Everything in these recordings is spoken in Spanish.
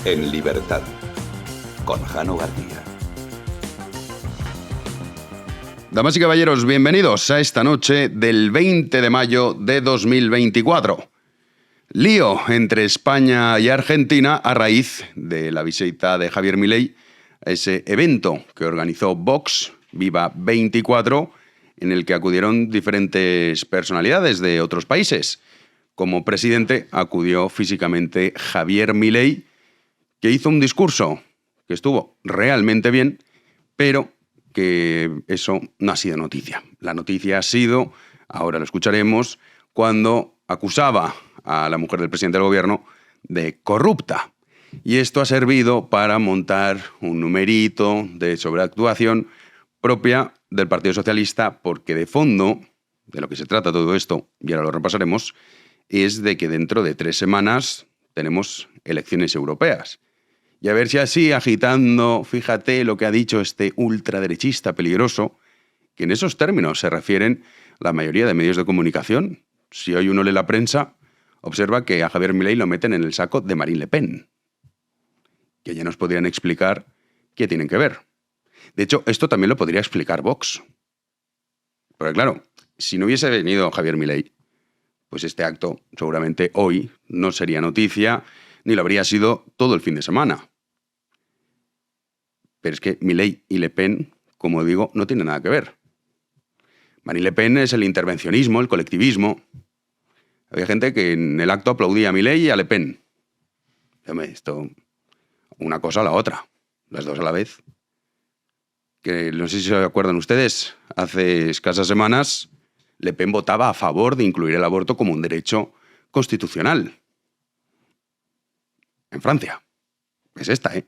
En libertad, con Jano García. Damas y caballeros, bienvenidos a esta noche del 20 de mayo de 2024. Lío entre España y Argentina a raíz de la visita de Javier Milei a ese evento que organizó Vox, Viva 24, en el que acudieron diferentes personalidades de otros países. Como presidente acudió físicamente Javier Milei, que hizo un discurso que estuvo realmente bien, pero que eso no ha sido noticia. La noticia ha sido, ahora lo escucharemos, cuando acusaba a la mujer del presidente del gobierno de corrupta. Y esto ha servido para montar un numerito de sobreactuación propia del Partido Socialista, porque de fondo, de lo que se trata todo esto, y ahora lo repasaremos, es de que dentro de 3 semanas tenemos elecciones europeas. Y a ver si así, agitando, fíjate lo que ha dicho este ultraderechista peligroso, que en esos términos se refieren la mayoría de medios de comunicación. Si hoy uno lee la prensa, observa que a Javier Milei lo meten en el saco de Marine Le Pen, que ya nos podrían explicar qué tienen que ver. De hecho, esto también lo podría explicar Vox. Porque claro, si no hubiese venido Javier Milei, pues este acto seguramente hoy no sería noticia, ni lo habría sido todo el fin de semana. Pero es que Milei y Le Pen, como digo, no tienen nada que ver. Marine Le Pen es el intervencionismo, el colectivismo. Había gente que en el acto aplaudía a Milei y a Le Pen. Esto, una cosa o la otra, las dos a la vez. Que no sé si se acuerdan ustedes, hace escasas semanas Le Pen votaba a favor de incluir el aborto como un derecho constitucional. En Francia. Es esta, ¿eh?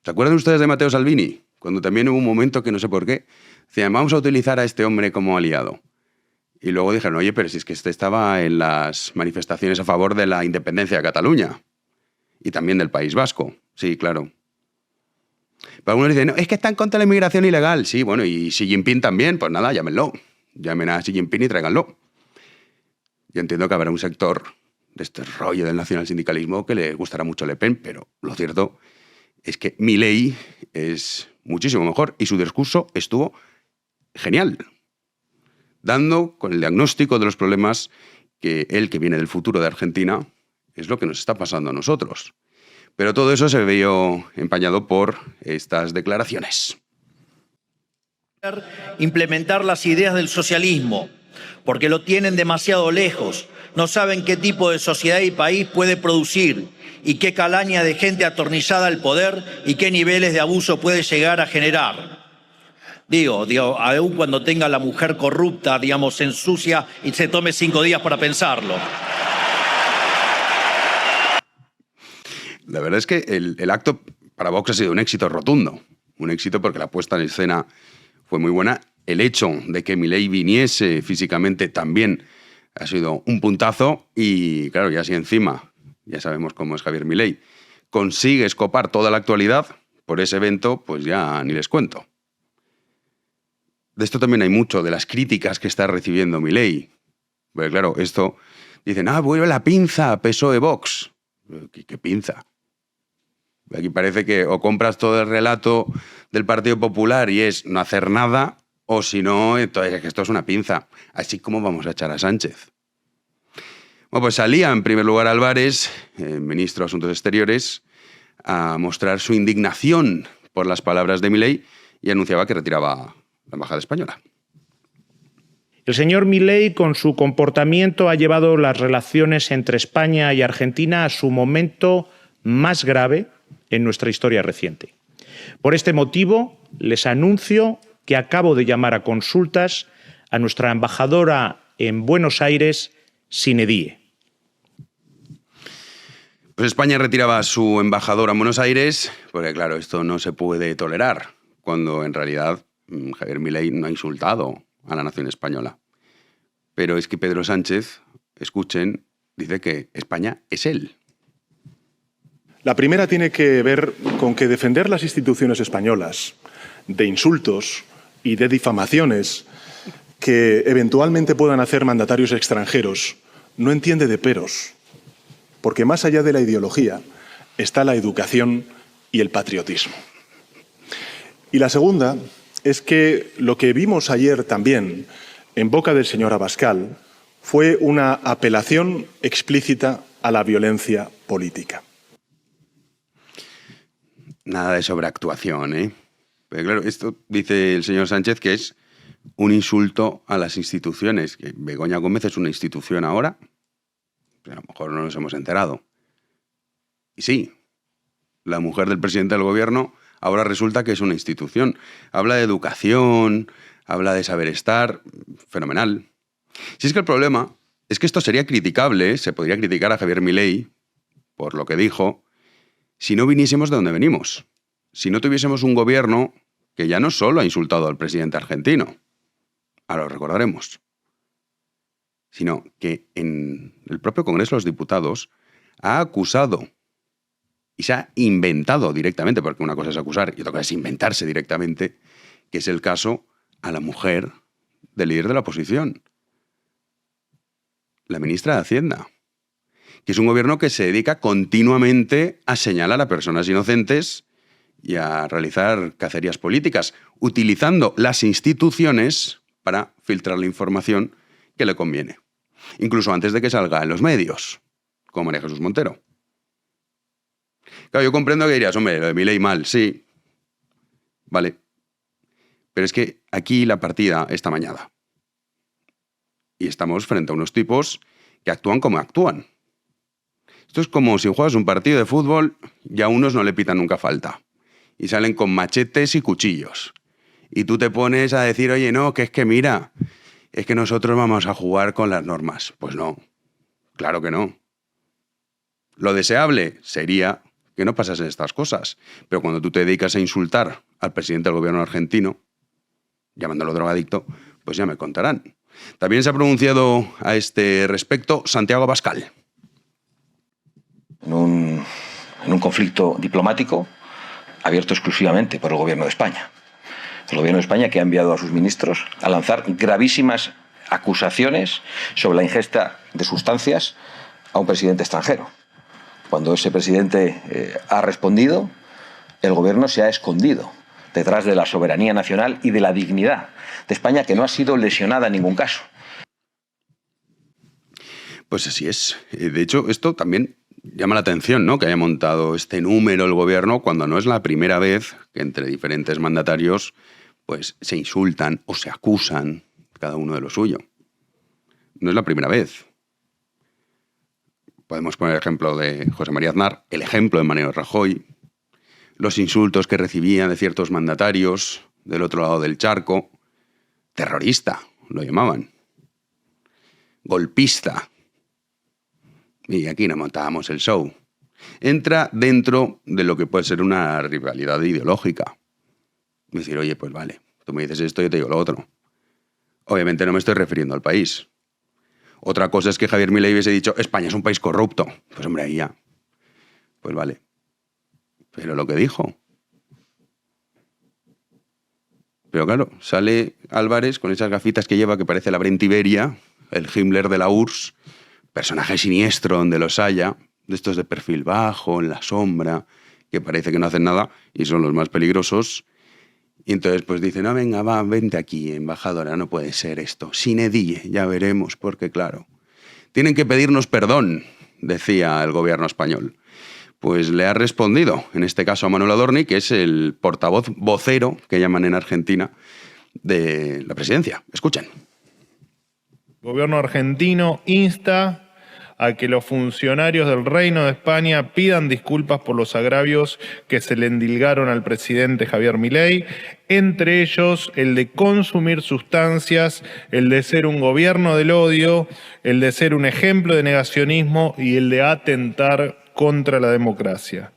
¿Se acuerdan ustedes de Matteo Salvini? Cuando también hubo un momento que no sé por qué, decían, vamos a utilizar a este hombre como aliado. Y luego dijeron, oye, pero si es que este estaba en las manifestaciones a favor de la independencia de Cataluña. Y también del País Vasco. Sí, claro. Pero algunos dicen, no, es que están contra la inmigración ilegal. Sí, bueno, y Xi Jinping también. Pues nada, llámenlo. Llamen a Xi Jinping y tráiganlo. Yo entiendo que habrá un sector de este rollo del nacionalsindicalismo que le gustará mucho a Le Pen, pero lo cierto es que Milei es muchísimo mejor y su discurso estuvo genial, dando con el diagnóstico de los problemas que él, que viene del futuro de Argentina, es lo que nos está pasando a nosotros. Pero todo eso se vio empañado por estas declaraciones. Implementar las ideas del socialismo, porque lo tienen demasiado lejos. No saben qué tipo de sociedad y país puede producir y qué calaña de gente atornillada al poder y qué niveles de abuso puede llegar a generar. Digo, aún cuando tenga la mujer corrupta, se ensucia y se tome 5 días para pensarlo. La verdad es que el acto para Vox ha sido un éxito rotundo. Un éxito porque la puesta en escena fue muy buena. El hecho de que Milei viniese físicamente también ha sido un puntazo y, claro, ya si encima, ya sabemos cómo es Javier Milei, consigue escopar toda la actualidad por ese evento, pues ya ni les cuento. De esto también hay mucho, de las críticas que está recibiendo Milei. Porque, claro, esto, dicen, vuelve la pinza, PSOE Vox. ¿Qué pinza? Aquí parece que o compras todo el relato del Partido Popular y es no hacer nada, o si no, entonces es que esto es una pinza. Así como vamos a echar a Sánchez. Bueno, pues salía en primer lugar Álvarez, ministro de Asuntos Exteriores, a mostrar su indignación por las palabras de Milei y anunciaba que retiraba la embajada española. El señor Milei, con su comportamiento, ha llevado las relaciones entre España y Argentina a su momento más grave en nuestra historia reciente. Por este motivo, les anuncio que acabo de llamar a consultas a nuestra embajadora en Buenos Aires, sine die. Pues España retiraba a su embajadora en Buenos Aires, porque claro, esto no se puede tolerar, cuando en realidad Javier Milei no ha insultado a la nación española. Pero es que Pedro Sánchez, escuchen, dice que España es él. La primera tiene que ver con que defender las instituciones españolas de insultos y de difamaciones que eventualmente puedan hacer mandatarios extranjeros no entiende de peros, porque más allá de la ideología, está la educación y el patriotismo. Y la segunda es que lo que vimos ayer también en boca del señor Abascal fue una apelación explícita a la violencia política. Nada de sobreactuación, ¿eh? Pero claro, esto dice el señor Sánchez que es un insulto a las instituciones. Que Begoña Gómez es una institución ahora, pero a lo mejor no nos hemos enterado. Y sí, la mujer del presidente del gobierno ahora resulta que es una institución. Habla de educación, habla de saber estar, fenomenal. Si es que el problema es que esto sería criticable, se podría criticar a Javier Milei por lo que dijo, si no viniésemos de donde venimos. Si no tuviésemos un gobierno que ya no solo ha insultado al presidente argentino, ahora lo recordaremos, sino que en el propio Congreso de los Diputados ha acusado y se ha inventado directamente, porque una cosa es acusar y otra cosa es inventarse directamente, que es el caso a la mujer del líder de la oposición, la ministra de Hacienda, que es un gobierno que se dedica continuamente a señalar a personas inocentes y a realizar cacerías políticas, utilizando las instituciones para filtrar la información que le conviene, incluso antes de que salga en los medios, como María Jesús Montero. Claro, yo comprendo que dirías, hombre, lo de Milei mal, sí, vale, pero es que aquí la partida está amañada. Y estamos frente a unos tipos que actúan como actúan. Esto es como si juegas un partido de fútbol y a unos no le pitan nunca falta. Y salen con machetes y cuchillos. Y tú te pones a decir, oye, no, que es que mira, es que nosotros vamos a jugar con las normas. Pues no, claro que no. Lo deseable sería que no pasasen estas cosas. Pero cuando tú te dedicas a insultar al presidente del gobierno argentino, llamándolo drogadicto, pues ya me contarán. También se ha pronunciado a este respecto Santiago Abascal. En un conflicto diplomático abierto exclusivamente por el Gobierno de España. El Gobierno de España que ha enviado a sus ministros a lanzar gravísimas acusaciones sobre la ingesta de sustancias a un presidente extranjero. Cuando ese presidente ha respondido, el Gobierno se ha escondido detrás de la soberanía nacional y de la dignidad de España, que no ha sido lesionada en ningún caso. Pues así es. De hecho, esto también llama la atención, ¿no?, que haya montado este número el gobierno cuando no es la primera vez que entre diferentes mandatarios pues se insultan o se acusan cada uno de lo suyo. No es la primera vez. Podemos poner el ejemplo de José María Aznar, el ejemplo de Mariano Rajoy, los insultos que recibían de ciertos mandatarios del otro lado del charco. Terrorista, lo llamaban. Golpista. Y aquí no montábamos el show. Entra dentro de lo que puede ser una rivalidad ideológica. Decir, oye, pues vale, tú me dices esto, yo te digo lo otro. Obviamente no me estoy refiriendo al país. Otra cosa es que Javier Milei hubiese dicho, España es un país corrupto. Pues hombre, ahí ya. Pues vale. Pero lo que dijo. Pero claro, sale Álvarez con esas gafitas que lleva que parece la Brent Iberia, el Himmler de la URSS, personaje siniestro donde los haya, de estos de perfil bajo, en la sombra, que parece que no hacen nada y son los más peligrosos. Y entonces pues dice, no, venga, va, vente aquí, embajadora, no puede ser esto. Sine die, ya veremos, porque claro, tienen que pedirnos perdón, decía el gobierno español. Pues le ha respondido, en este caso a Manuel Adorni, que es el portavoz vocero, que llaman en Argentina, de la presidencia. Escuchen. El gobierno argentino insta a que los funcionarios del Reino de España pidan disculpas por los agravios que se le endilgaron al presidente Javier Milei, entre ellos el de consumir sustancias, el de ser un gobierno del odio, el de ser un ejemplo de negacionismo y el de atentar contra la democracia.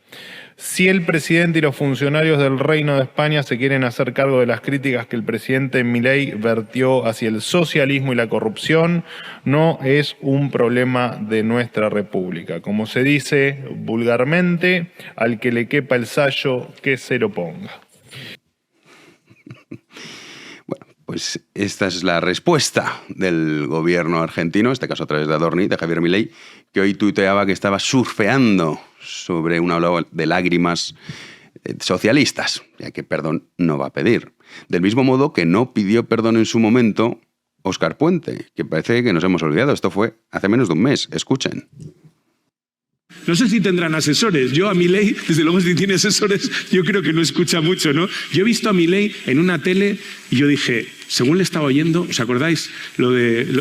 Si el presidente y los funcionarios del Reino de España se quieren hacer cargo de las críticas que el presidente Milei vertió hacia el socialismo y la corrupción, no es un problema de nuestra república. Como se dice vulgarmente, al que le quepa el sayo, que se lo ponga. Bueno, pues esta es la respuesta del gobierno argentino, en este caso a través de Adorni, de Javier Milei, que hoy tuiteaba que estaba surfeando sobre una ola de lágrimas socialistas, ya que perdón no va a pedir. Del mismo modo que no pidió perdón en su momento Óscar Puente, que parece que nos hemos olvidado. Esto fue hace menos de un mes. Escuchen. No sé si tendrán asesores. Yo a Milei, desde luego si tiene asesores, yo creo que no escucha mucho, ¿no? Yo he visto a Milei en una tele y yo dije, según le estaba oyendo, ¿os acordáis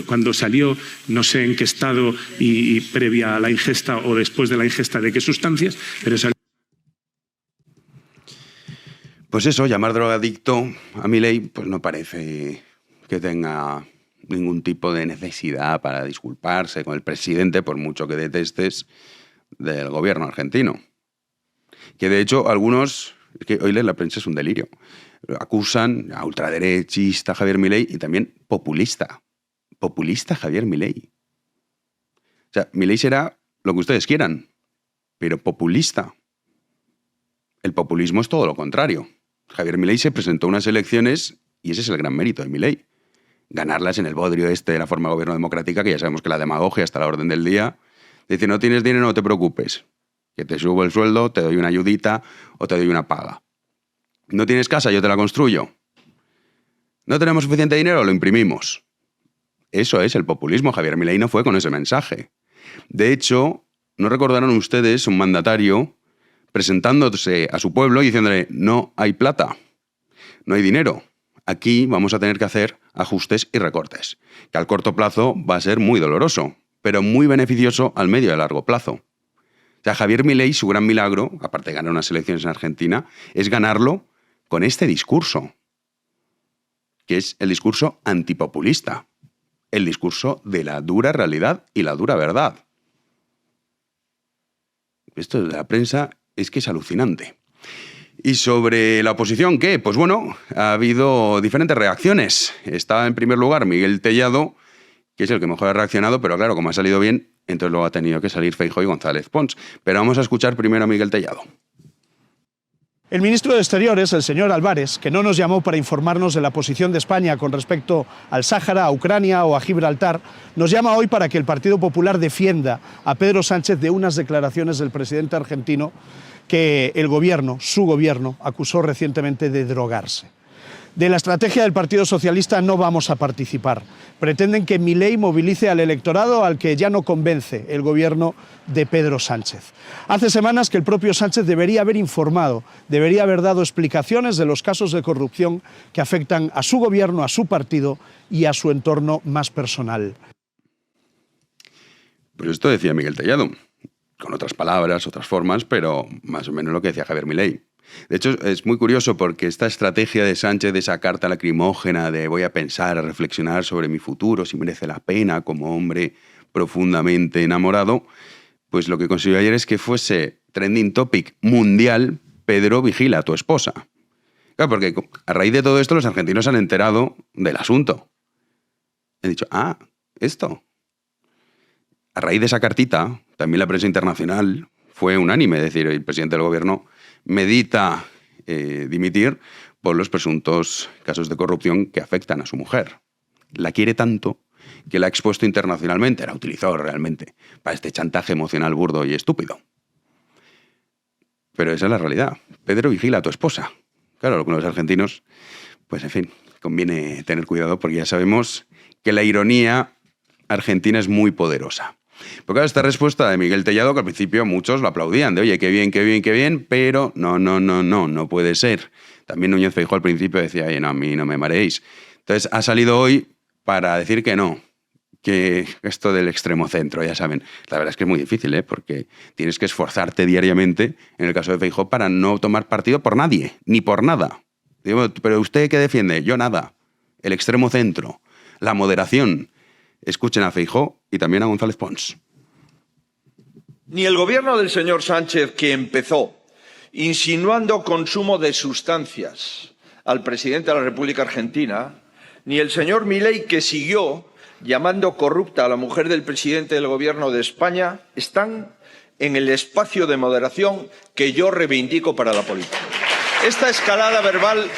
cuando salió, no sé en qué estado y previa a la ingesta o después de la ingesta de qué sustancias, pero salió... Pues eso, llamar drogadicto a Milei pues no parece que tenga ningún tipo de necesidad para disculparse con el presidente, por mucho que detestes, del gobierno argentino. Que de hecho algunos, es que hoy leer la prensa es un delirio, acusan a ultraderechista Javier Milei y también populista. Populista Javier Milei. O sea, Milei será lo que ustedes quieran, pero populista. El populismo es todo lo contrario. Javier Milei se presentó a unas elecciones y ese es el gran mérito de Milei. Ganarlas en el bodrio de la forma de gobierno democrática, que ya sabemos que la demagogia está a la orden del día. Dice, no tienes dinero, no te preocupes. Que te subo el sueldo, te doy una ayudita o te doy una paga. No tienes casa, yo te la construyo. No tenemos suficiente dinero, lo imprimimos. Eso es el populismo. Javier Milei no fue con ese mensaje. De hecho, ¿no recordaron ustedes un mandatario presentándose a su pueblo y diciéndole, no hay plata, no hay dinero? Aquí vamos a tener que hacer ajustes y recortes, que al corto plazo va a ser muy doloroso, pero muy beneficioso al medio y a largo plazo. O sea, Javier Milei, su gran milagro, aparte de ganar unas elecciones en Argentina, es ganarlo con este discurso, que es el discurso antipopulista, el discurso de la dura realidad y la dura verdad. Esto de la prensa es que es alucinante. Y sobre la oposición, ¿qué? Pues bueno, ha habido diferentes reacciones. Está en primer lugar Miguel Tellado, que es el que mejor ha reaccionado, pero claro, como ha salido bien, entonces luego ha tenido que salir Feijóo y González Pons. Pero vamos a escuchar primero a Miguel Tellado. El ministro de Exteriores, el señor Álvarez, que no nos llamó para informarnos de la posición de España con respecto al Sáhara, a Ucrania o a Gibraltar, nos llama hoy para que el Partido Popular defienda a Pedro Sánchez de unas declaraciones del presidente argentino que el gobierno, su gobierno, acusó recientemente de drogarse. De la estrategia del Partido Socialista no vamos a participar. Pretenden que Milei movilice al electorado al que ya no convence el gobierno de Pedro Sánchez. Hace semanas que el propio Sánchez debería haber informado, debería haber dado explicaciones de los casos de corrupción que afectan a su gobierno, a su partido y a su entorno más personal. Pues esto decía Miguel Tellado, con otras palabras, otras formas, pero más o menos lo que decía Javier Milei. De hecho, es muy curioso porque esta estrategia de Sánchez de esa carta lacrimógena de voy a pensar, a reflexionar sobre mi futuro, si merece la pena como hombre profundamente enamorado, pues lo que consiguió ayer es que fuese trending topic mundial, Pedro, vigila a tu esposa. Claro, porque a raíz de todo esto los argentinos se han enterado del asunto. Han dicho, esto. A raíz de esa cartita, también la prensa internacional fue unánime, es decir, el presidente del gobierno medita dimitir por los presuntos casos de corrupción que afectan a su mujer. La quiere tanto que la ha expuesto internacionalmente, la utilizó realmente para este chantaje emocional burdo y estúpido. Pero esa es la realidad. Pedro, vigila a tu esposa. Claro, lo que los argentinos, pues en fin, conviene tener cuidado porque ya sabemos que la ironía argentina es muy poderosa. Porque claro, esta respuesta de Miguel Tellado, que al principio muchos lo aplaudían, de oye, qué bien, qué bien, qué bien, pero no puede ser. También Núñez Feijóo al principio decía, oye, no, a mí no me mareéis. Entonces ha salido hoy para decir que no, que esto del extremo centro, ya saben, la verdad es que es muy difícil, porque tienes que esforzarte diariamente, en el caso de Feijóo, para no tomar partido por nadie, ni por nada. Digo, pero ¿usted qué defiende? Yo nada. El extremo centro, la moderación. Escuchen a Feijóo y también a González Pons. Ni el gobierno del señor Sánchez, que empezó insinuando consumo de sustancias al presidente de la República Argentina, ni el señor Milei, que siguió llamando corrupta a la mujer del presidente del gobierno de España, están en el espacio de moderación que yo reivindico para la política. Esta escalada verbal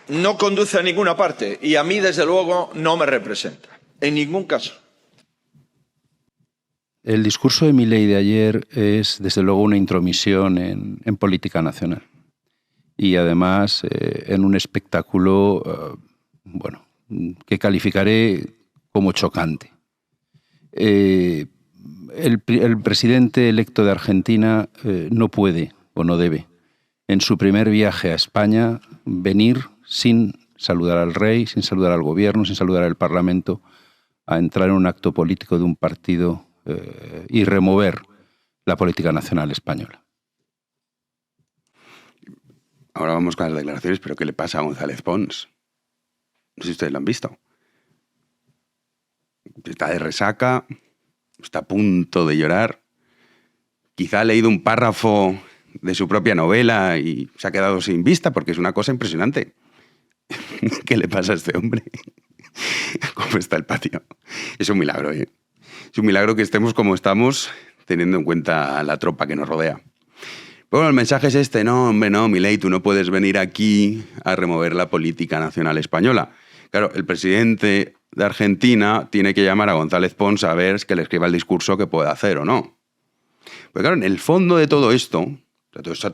no conduce a ninguna parte y a mí, desde luego, no me representa. En ningún caso. El discurso de Milei de ayer es, desde luego, una intromisión en política nacional. Y además en un espectáculo, bueno, que calificaré como chocante. El presidente electo de Argentina no puede o no debe, en su primer viaje a España, venir sin saludar al rey, sin saludar al gobierno, sin saludar al Parlamento, a entrar en un acto político de un partido y remover la política nacional española. Ahora vamos con las declaraciones, pero ¿qué le pasa a González Pons? No sé si ustedes lo han visto. Está de resaca, está a punto de llorar. Quizá ha leído un párrafo de su propia novela y se ha quedado sin vista, porque es una cosa impresionante. ¿Qué le pasa a este hombre? ¿Cómo está el patio? Es un milagro, ¿eh? Es un milagro que estemos como estamos, teniendo en cuenta la tropa que nos rodea. Pero bueno, el mensaje es este: no, hombre, no, Milei, tú no puedes venir aquí a remover la política nacional española. Claro, el presidente de Argentina tiene que llamar a González Pons a ver que le escriba el discurso que puede hacer o no. Pues claro, en el fondo de todo esto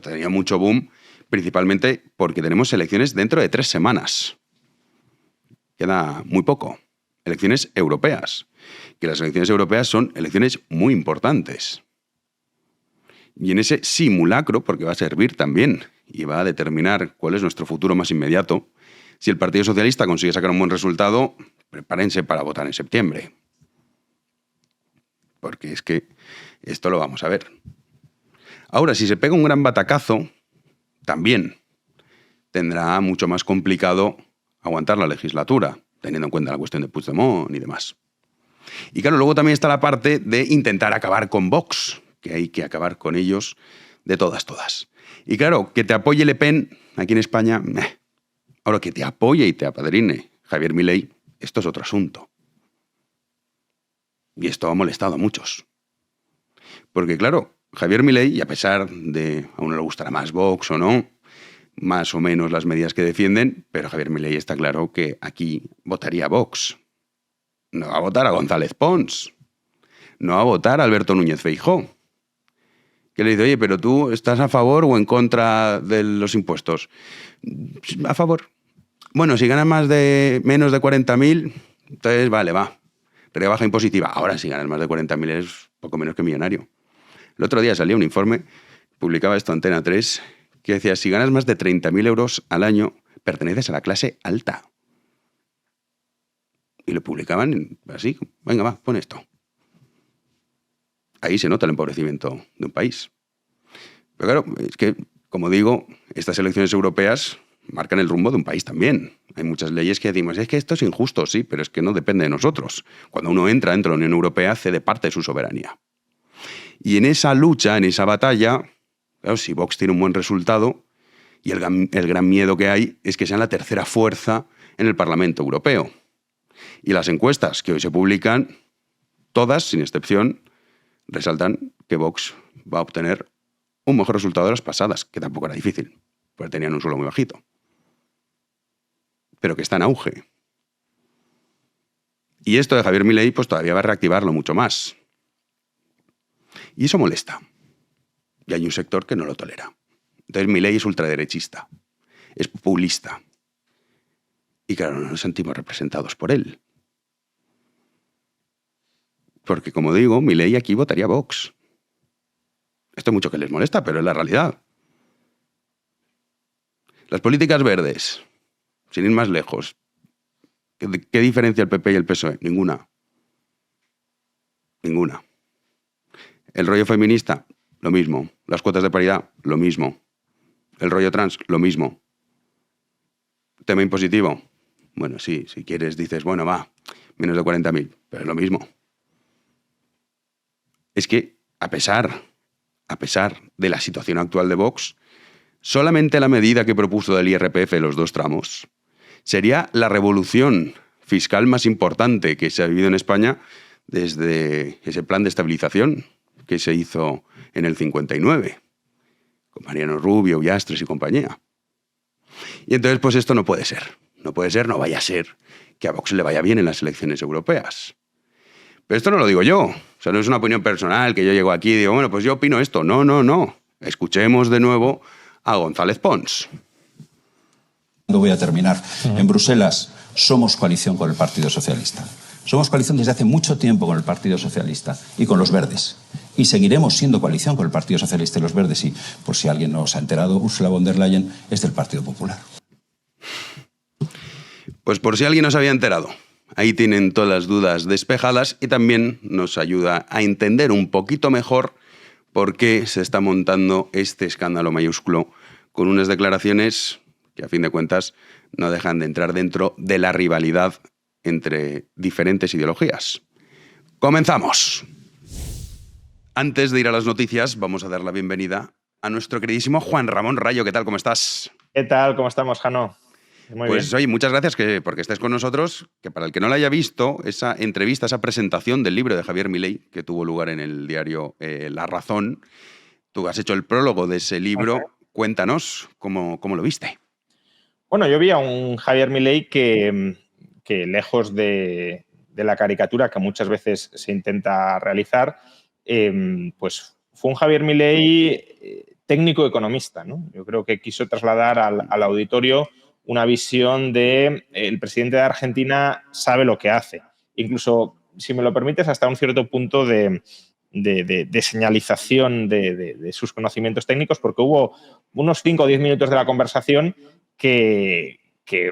tenía mucho boom, principalmente porque tenemos elecciones dentro de 3 semanas. Queda muy poco. Elecciones europeas. Que las elecciones europeas son elecciones muy importantes. Y en ese simulacro, porque va a servir también y va a determinar cuál es nuestro futuro más inmediato, si el Partido Socialista consigue sacar un buen resultado, prepárense para votar en septiembre. Porque es que esto lo vamos a ver. Ahora, si se pega un gran batacazo, también tendrá mucho más complicado aguantar la legislatura, teniendo en cuenta la cuestión de Puigdemont y demás. Y claro, luego también está la parte de intentar acabar con Vox, que hay que acabar con ellos de todas. Y claro, que te apoye Le Pen aquí en España, ahora que te apoye y te apadrine Javier Milei, esto es otro asunto. Y esto ha molestado a muchos. Porque claro, Javier Milei, y a pesar de a uno le gustará más Vox o no, más o menos las medidas que defienden, pero Javier Milei está claro que aquí votaría a Vox. No va a votar a González Pons. No va a votar a Alberto Núñez Feijóo. Que le dice, oye, pero tú estás a favor o en contra de los impuestos. A favor. Bueno, si ganas menos de 40.000, entonces vale, va. Rebaja impositiva. Ahora, si ganas más de 40.000 es poco menos que millonario. El otro día salía un informe, publicaba esto Antena 3, que decía, si ganas más de 30.000 euros al año, perteneces a la clase alta. Y lo publicaban así, venga, va, pon esto. Ahí se nota el empobrecimiento de un país. Pero claro, es que, como digo, estas elecciones europeas marcan el rumbo de un país también. Hay muchas leyes que decimos, es que esto es injusto, sí, pero es que no depende de nosotros. Cuando uno entra dentro de la Unión Europea, cede parte de su soberanía. Y en esa lucha, en esa batalla, claro, si Vox tiene un buen resultado, y el gran miedo que hay es que sean la tercera fuerza en el Parlamento Europeo. Y las encuestas que hoy se publican, todas, sin excepción, resaltan que Vox va a obtener un mejor resultado de las pasadas, que tampoco era difícil, porque tenían un suelo muy bajito. Pero que está en auge. Y esto de Javier Milei pues todavía va a reactivarlo mucho más. Y eso molesta. Y hay un sector que no lo tolera. Entonces Milei es ultraderechista, es populista. Y claro, no nos sentimos representados por él. Porque, como digo, Milei aquí votaría a Vox. Esto mucho que les molesta, pero es la realidad. Las políticas verdes, sin ir más lejos, ¿qué diferencia el PP y el PSOE? Ninguna. Ninguna. El rollo feminista, lo mismo. Las cuotas de paridad, lo mismo. El rollo trans, lo mismo. Tema impositivo. Bueno, sí, si quieres dices, bueno, va, menos de 40.000, pero es lo mismo. Es que, a pesar de la situación actual de Vox, solamente la medida que propuso del IRPF, los 2 tramos, sería la revolución fiscal más importante que se ha vivido en España desde ese plan de estabilización que se hizo en el 59, con Mariano Rubio, Ullastres y compañía. Y entonces, pues esto no puede ser. No puede ser, no vaya a ser que a Vox le vaya bien en las elecciones europeas. Pero esto no lo digo yo. O sea, no es una opinión personal que yo llego aquí y digo, bueno, pues yo opino esto. No, no, no. Escuchemos de nuevo a González Pons. Voy a terminar. En Bruselas somos coalición con el Partido Socialista. Somos coalición desde hace mucho tiempo con el Partido Socialista y con los Verdes. Y seguiremos siendo coalición con el Partido Socialista y los Verdes. Y, por si alguien no se ha enterado, Ursula von der Leyen es del Partido Popular. Pues por si alguien no se había enterado. Ahí tienen todas las dudas despejadas y también nos ayuda a entender un poquito mejor por qué se está montando este escándalo mayúsculo con unas declaraciones que a fin de cuentas no dejan de entrar dentro de la rivalidad entre diferentes ideologías. ¡Comenzamos! Antes de ir a las noticias, vamos a dar la bienvenida a nuestro queridísimo Juan Ramón Rayo. ¿Qué tal? ¿Cómo estás? ¿Qué tal? ¿Cómo estamos, Jano? Muy pues bien. Oye, muchas gracias porque estés con nosotros, que para el que no la haya visto, esa entrevista, esa presentación del libro de Javier Milei, que tuvo lugar en el diario La Razón, tú has hecho el prólogo de ese libro. Okay. Cuéntanos cómo lo viste. Bueno, yo vi a un Javier Milei que lejos de la caricatura que muchas veces se intenta realizar, pues fue un Javier Milei técnico economista, ¿no? Yo creo que quiso trasladar al auditorio una visión de el presidente de Argentina sabe lo que hace. Incluso, si me lo permites, hasta un cierto punto de señalización de sus conocimientos técnicos, porque hubo unos 5 o 10 minutos de la conversación que,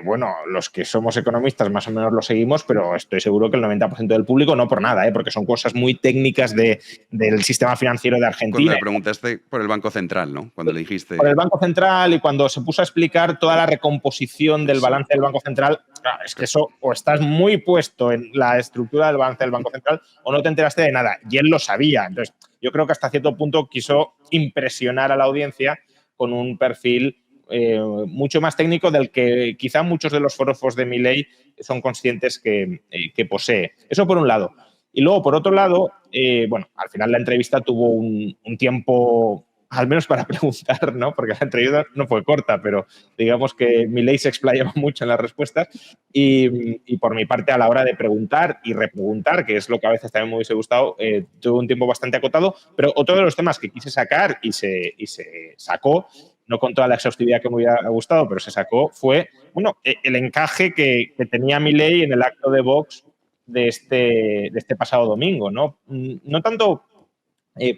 bueno, los que somos economistas más o menos lo seguimos, pero estoy seguro que el 90% del público no por nada, porque son cosas muy técnicas del sistema financiero de Argentina. Cuando le preguntaste por el Banco Central, ¿no? Cuando le dijiste... Por el Banco Central y cuando se puso a explicar toda la recomposición del balance del Banco Central, claro, es que eso o estás muy puesto en la estructura del balance del Banco Central o no te enteraste de nada. Y él lo sabía. Entonces, yo creo que hasta cierto punto quiso impresionar a la audiencia con un perfil mucho más técnico del que quizá muchos de los forofos de Milei son conscientes que posee. Eso por un lado. Y luego, por otro lado, bueno, al final la entrevista tuvo un tiempo, al menos para preguntar, ¿no? Porque la entrevista no fue corta, pero digamos que Milei se explayaba mucho en las respuestas y por mi parte, a la hora de preguntar y repreguntar, que es lo que a veces también me hubiese gustado, tuve un tiempo bastante acotado, pero otro de los temas que quise sacar y se sacó, no con toda la exhaustividad que me hubiera gustado, pero se sacó, fue bueno, el encaje que tenía Milei en el acto de Vox de este pasado domingo, ¿no? No tanto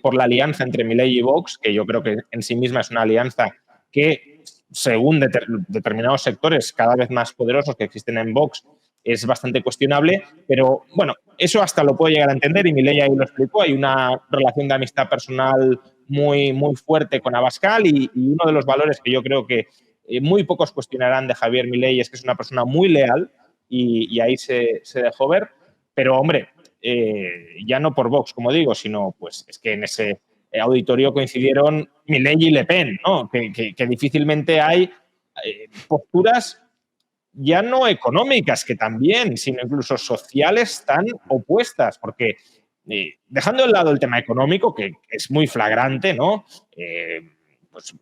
por la alianza entre Milei y Vox, que yo creo que en sí misma es una alianza que, según determinados sectores cada vez más poderosos que existen en Vox, es bastante cuestionable, pero bueno, eso hasta lo puedo llegar a entender y Milei ahí lo explicó. Hay una relación de amistad personal muy, muy fuerte con Abascal y uno de los valores que yo creo que muy pocos cuestionarán de Javier Milei es que es una persona muy leal y ahí se dejó ver. Pero, hombre, ya no por Vox, como digo, sino pues es que en ese auditorio coincidieron Milei y Le Pen, ¿no? Que difícilmente hay posturas ya no económicas, que también, sino incluso sociales tan opuestas, porque dejando de lado el tema económico, que es muy flagrante, ¿no? Pues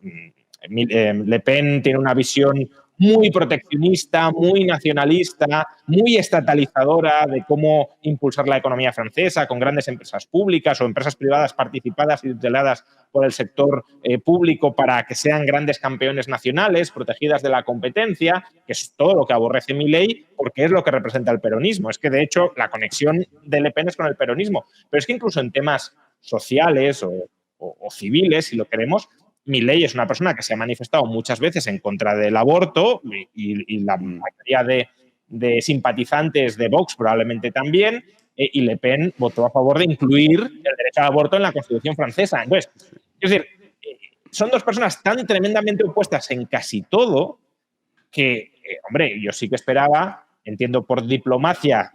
Le Pen tiene una visión muy proteccionista, muy nacionalista, muy estatalizadora de cómo impulsar la economía francesa con grandes empresas públicas o empresas privadas participadas y tuteladas por el sector público para que sean grandes campeones nacionales, protegidas de la competencia, que es todo lo que aborrece Milei porque es lo que representa el peronismo. Es que, de hecho, la conexión de Le Pen es con el peronismo. Pero es que incluso en temas sociales o civiles, si lo queremos, Milei es una persona que se ha manifestado muchas veces en contra del aborto y la mayoría de simpatizantes de Vox probablemente también, y Le Pen votó a favor de incluir el derecho al aborto en la Constitución francesa. Entonces, es decir, son dos personas tan tremendamente opuestas en casi todo que, hombre, yo sí que esperaba, entiendo por diplomacia,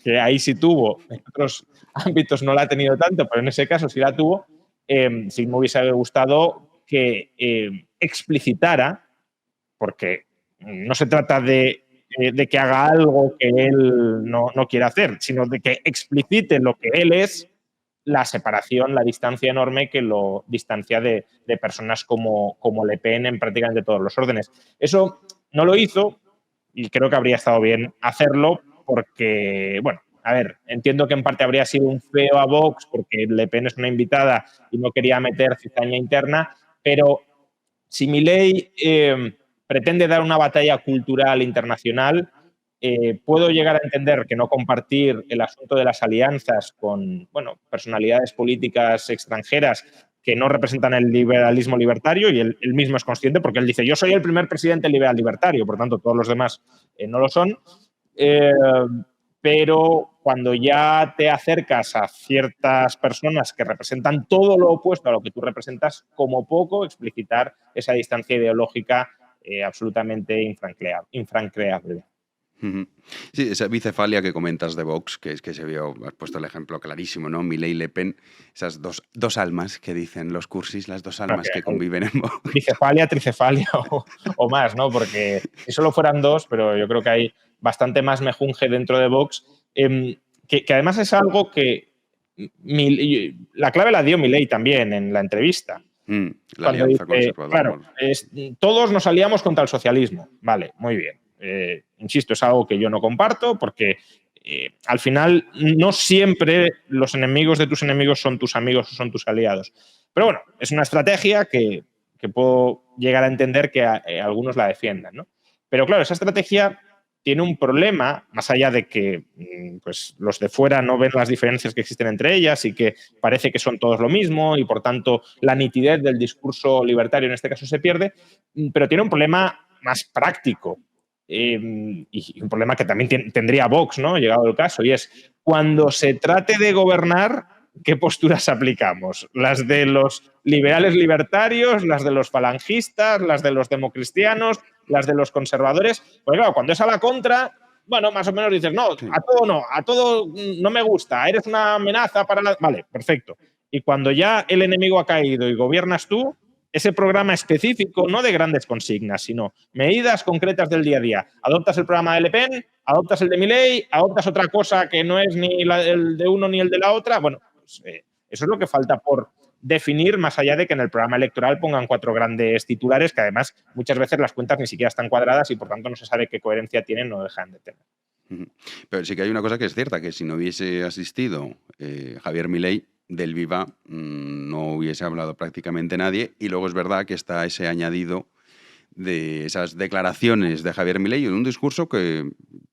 que ahí sí tuvo, en otros ámbitos no la ha tenido tanto, pero en ese caso sí la tuvo, sí me hubiese gustado que explicitara, porque no se trata de que haga algo que él no quiera hacer, sino de que explicite lo que él es, la separación, la distancia enorme que lo distancia de personas como Le Pen en prácticamente todos los órdenes. Eso no lo hizo y creo que habría estado bien hacerlo porque, bueno, a ver, entiendo que en parte habría sido un feo a Vox porque Le Pen es una invitada y no quería meter cizaña interna, pero si Milei pretende dar una batalla cultural internacional, puedo llegar a entender que no compartir el asunto de las alianzas con, bueno, personalidades políticas extranjeras que no representan el liberalismo libertario, y él mismo es consciente porque él dice, yo soy el primer presidente liberal libertario, por tanto todos los demás no lo son. Pero cuando ya te acercas a ciertas personas que representan todo lo opuesto a lo que tú representas, como poco explicitar esa distancia ideológica absolutamente infranqueable. Sí, esa bicefalia que comentas de Vox, que es que se vio, has puesto el ejemplo clarísimo, ¿no? Milei y Le Pen, esas dos almas que dicen los cursis, las dos almas que conviven en Vox. Bicefalia, tricefalia o más, ¿no? Porque si solo fueran dos, pero yo creo que hay bastante más mejunje dentro de Vox, que además es algo que la clave la dio Milei también en la entrevista. La alianza conservadora. Claro, todos nos aliamos contra el socialismo. Vale, muy bien. Insisto, es algo que yo no comparto porque al final no siempre los enemigos de tus enemigos son tus amigos o son tus aliados. Pero bueno, es una estrategia que puedo llegar a entender que algunos la defiendan, ¿no? Pero claro, esa estrategia tiene un problema, más allá de que pues, los de fuera no ven las diferencias que existen entre ellas y que parece que son todos lo mismo y, por tanto, la nitidez del discurso libertario en este caso se pierde, pero tiene un problema más práctico. Y un problema que también tendría Vox, ¿no? Llegado el caso, y es cuando se trate de gobernar, ¿qué posturas aplicamos? ¿Las de los liberales libertarios, las de los falangistas, las de los democristianos, las de los conservadores? Pues claro, cuando es a la contra, bueno, más o menos dices, no, a todo no me gusta, eres una amenaza para la... Vale, perfecto. Y cuando ya el enemigo ha caído y gobiernas tú, ese programa específico, no de grandes consignas, sino medidas concretas del día a día. Adoptas el programa de Le Pen, adoptas el de Milei, adoptas otra cosa que no es ni el de uno ni el de la otra. Bueno, pues, eso es lo que falta por definir, más allá de que en el programa electoral pongan 4 grandes titulares, que además muchas veces las cuentas ni siquiera están cuadradas y por tanto no se sabe qué coherencia tienen o dejan de tener. Pero sí que hay una cosa que es cierta, que si no hubiese asistido Javier Milei, del Viva no hubiese hablado prácticamente nadie, y luego es verdad que está ese añadido de esas declaraciones de Javier Milei en un discurso que,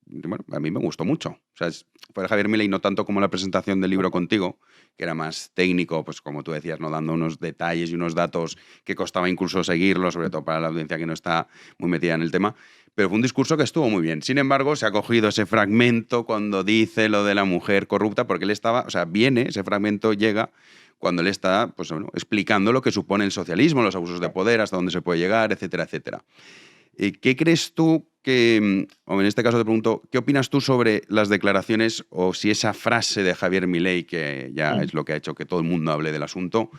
bueno, a mí me gustó mucho. O sea, fue Javier Milei no tanto como la presentación del libro contigo, que era más técnico, pues como tú decías, no dando unos detalles y unos datos que costaba incluso seguirlos, sobre todo para la audiencia que no está muy metida en el tema. Pero fue un discurso que estuvo muy bien. Sin embargo, se ha cogido ese fragmento cuando dice lo de la mujer corrupta, porque él estaba, o sea, ese fragmento llega cuando él está, pues bueno, explicando lo que supone el socialismo, los abusos de poder, hasta dónde se puede llegar, etcétera, etcétera. ¿Qué crees tú que, o en este caso te pregunto, qué opinas tú sobre las declaraciones o si esa frase de Javier Milei, que ya es lo que ha hecho que todo el mundo hable del asunto,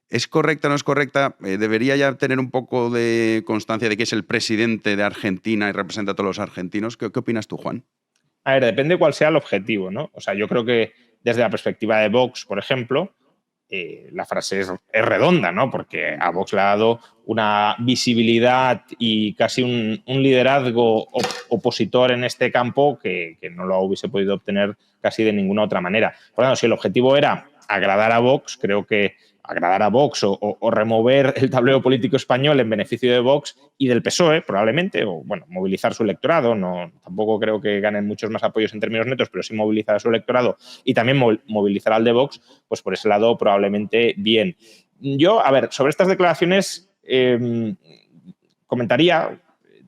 ¿es correcta o no es correcta? ¿Debería ya tener un poco de constancia de que es el presidente de Argentina y representa a todos los argentinos? ¿Qué opinas tú, Juan? A ver, depende cuál sea el objetivo, ¿no? O sea, yo creo que desde la perspectiva de Vox, por ejemplo, la frase es redonda, ¿no? Porque a Vox le ha dado una visibilidad y casi un liderazgo opositor en este campo que no lo hubiese podido obtener casi de ninguna otra manera. Por lo tanto, si el objetivo era agradar a Vox, creo que agradar a Vox o remover el tablero político español en beneficio de Vox y del PSOE, probablemente, o bueno, movilizar su electorado. No, tampoco creo que ganen muchos más apoyos en términos netos, pero sí movilizar a su electorado y también movilizar al de Vox, pues por ese lado probablemente bien. Yo, a ver, sobre estas declaraciones comentaría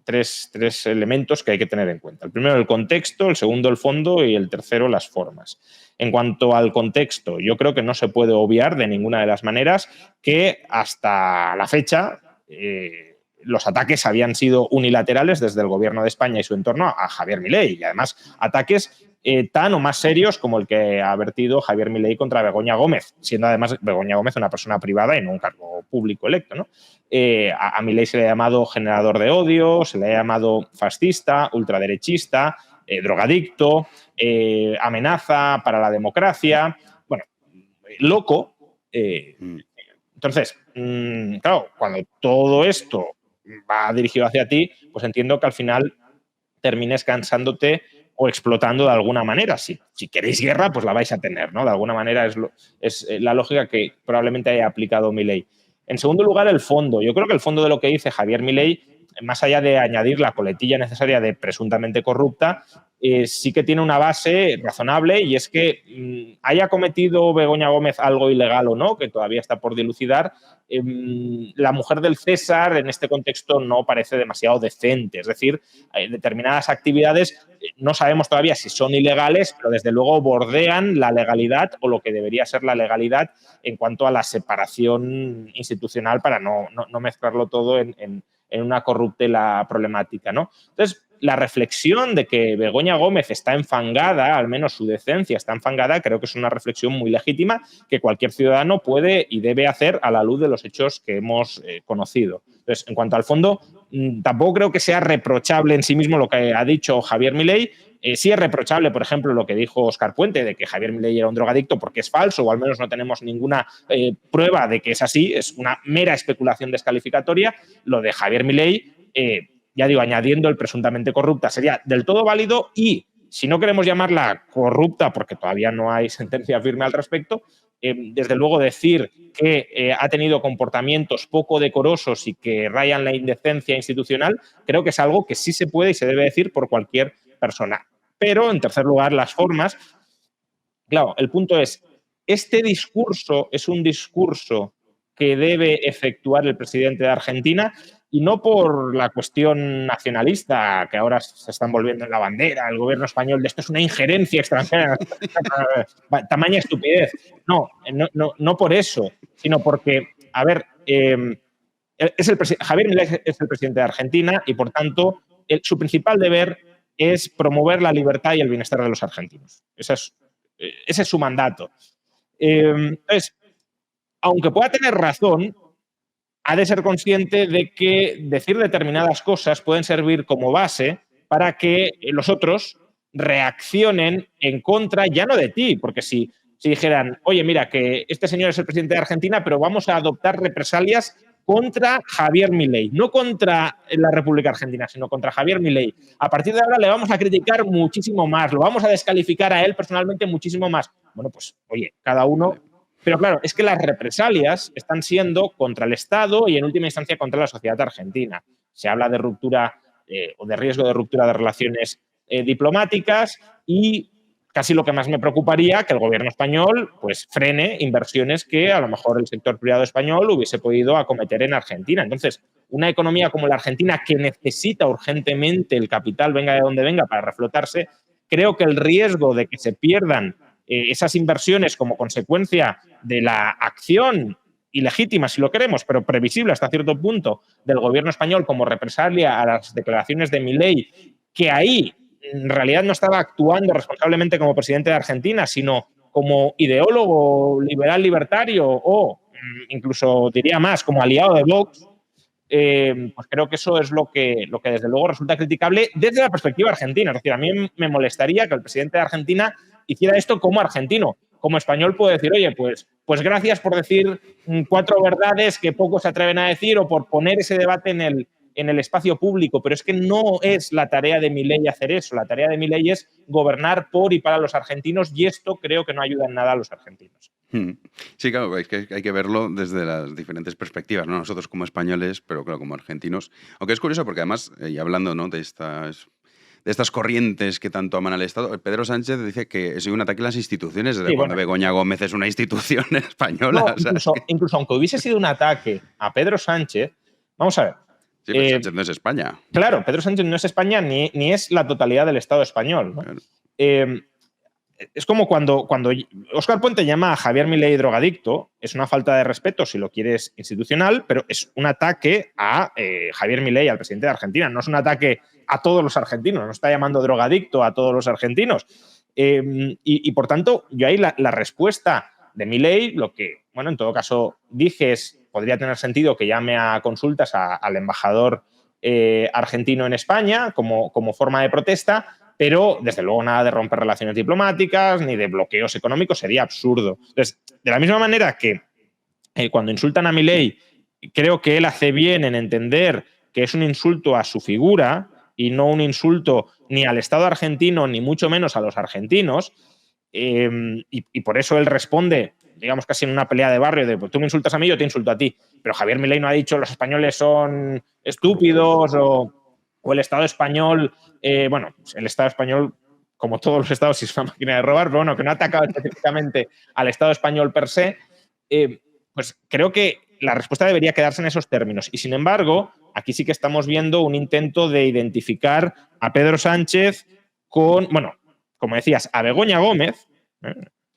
tres elementos que hay que tener en cuenta. El primero, el contexto, el segundo, el fondo y el tercero, las formas. En cuanto al contexto, yo creo que no se puede obviar de ninguna de las maneras que hasta la fecha los ataques habían sido unilaterales desde el gobierno de España y su entorno a Javier Milei, y además ataques tan o más serios como el que ha vertido Javier Milei contra Begoña Gómez, siendo además Begoña Gómez una persona privada y no un cargo público electo, ¿no? A Milei se le ha llamado generador de odio, se le ha llamado fascista, ultraderechista, drogadicto, amenaza para la democracia, bueno, loco. Entonces, claro, cuando todo esto va dirigido hacia ti, pues entiendo que al final termines cansándote o explotando de alguna manera. Si queréis guerra, pues la vais a tener, ¿no? De alguna manera es la lógica que probablemente haya aplicado Milei. En segundo lugar, el fondo. Yo creo que el fondo de lo que dice Javier Milei, más allá de añadir la coletilla necesaria de presuntamente corrupta, sí que tiene una base razonable, y es que haya cometido Begoña Gómez algo ilegal o no, que todavía está por dilucidar, la mujer del César en este contexto no parece demasiado decente. Es decir, determinadas actividades no sabemos todavía si son ilegales, pero desde luego bordean la legalidad o lo que debería ser la legalidad en cuanto a la separación institucional, para no mezclarlo todo en una corruptela problemática, ¿no? Entonces, la reflexión de que Begoña Gómez está enfangada, al menos su decencia está enfangada, creo que es una reflexión muy legítima que cualquier ciudadano puede y debe hacer a la luz de los hechos que hemos conocido. Entonces, en cuanto al fondo, tampoco creo que sea reprochable en sí mismo lo que ha dicho Javier Milei. Sí es reprochable, por ejemplo, lo que dijo Óscar Puente, de que Javier Milei era un drogadicto, porque es falso, o al menos no tenemos ninguna prueba de que es así, es una mera especulación descalificatoria. Lo de Javier Milei, ya digo, añadiendo el presuntamente corrupta, sería del todo válido, y si no queremos llamarla corrupta, porque todavía no hay sentencia firme al respecto, desde luego decir que ha tenido comportamientos poco decorosos y que rayan la indecencia institucional, creo que es algo que sí se puede y se debe decir por cualquier persona. Pero, en tercer lugar, las formas. Claro, el punto es, este discurso es un discurso que debe efectuar el presidente de Argentina, y no por la cuestión nacionalista, que ahora se están volviendo en la bandera, el gobierno español, de esto es una injerencia extranjera, tamaña estupidez. No por eso, sino porque, a ver, Javier Milei es el presidente de Argentina y, por tanto, su principal deber es promover la libertad y el bienestar de los argentinos. Ese es su mandato. Entonces, aunque pueda tener razón, ha de ser consciente de que decir determinadas cosas pueden servir como base para que los otros reaccionen en contra, ya no de ti, porque si dijeran, oye, mira, que este señor es el presidente de Argentina, pero vamos a adoptar represalias contra Javier Milei, no contra la República Argentina, sino contra Javier Milei. A partir de ahora le vamos a criticar muchísimo más, lo vamos a descalificar a él personalmente muchísimo más. Bueno, pues, oye, cada uno... Pero claro, es que las represalias están siendo contra el Estado y en última instancia contra la sociedad argentina. Se habla de ruptura o de riesgo de ruptura de relaciones diplomáticas, y casi lo que más me preocuparía, que el gobierno español pues frene inversiones que a lo mejor el sector privado español hubiese podido acometer en Argentina. Entonces, una economía como la Argentina, que necesita urgentemente el capital, venga de donde venga, para reflotarse, creo que el riesgo de que se pierdan esas inversiones como consecuencia de la acción ilegítima, si lo queremos, pero previsible hasta cierto punto, del gobierno español como represalia a las declaraciones de Milei, que ahí en realidad no estaba actuando responsablemente como presidente de Argentina, sino como ideólogo liberal libertario o incluso diría más, como aliado de Vox, pues creo que eso es lo que desde luego resulta criticable desde la perspectiva argentina. Es decir, a mí me molestaría que el presidente de Argentina hiciera esto como argentino. Como español puedo decir, oye, pues gracias por decir 4 verdades que pocos se atreven a decir, o por poner ese debate en el espacio público, pero es que no es la tarea de Milei hacer eso. La tarea de Milei es gobernar por y para los argentinos, y esto creo que no ayuda en nada a los argentinos. Sí, claro, es que hay que verlo desde las diferentes perspectivas, ¿no? Nosotros como españoles, pero claro, como argentinos. Aunque es curioso porque además, y hablando, ¿no?, de estas corrientes que tanto aman al Estado, Pedro Sánchez dice que es un ataque a las instituciones, desde cuando Begoña Gómez es una institución española. No, incluso aunque hubiese sido un ataque a Pedro Sánchez, vamos a ver. Sí, pero Sánchez no es España. Claro, Pedro Sánchez no es España ni es la totalidad del Estado español, ¿no? Claro. Es como cuando Óscar Puente llama a Javier Milei drogadicto, es una falta de respeto, si lo quieres, institucional, pero es un ataque a Javier Milei, al presidente de Argentina. No es un ataque a todos los argentinos, no está llamando drogadicto a todos los argentinos. Y por tanto, yo ahí la respuesta de Milei, lo que, bueno, en todo caso dije es, podría tener sentido que llame a consultas al embajador argentino en España como forma de protesta, pero desde luego nada de romper relaciones diplomáticas ni de bloqueos económicos, sería absurdo. Entonces, de la misma manera que cuando insultan a Milei, creo que él hace bien en entender que es un insulto a su figura, y no un insulto ni al Estado argentino, ni mucho menos a los argentinos, y por eso él responde, digamos casi en una pelea de barrio, de pues tú me insultas a mí, yo te insulto a ti. Pero Javier Milei no ha dicho los españoles son estúpidos o el Estado español, bueno, el Estado español, como todos los estados, es una máquina de robar, pero bueno, que no ha atacado específicamente al Estado español per se, pues creo que la respuesta debería quedarse en esos términos. Y sin embargo, aquí sí que estamos viendo un intento de identificar a Pedro Sánchez con, bueno, como decías, a Begoña Gómez,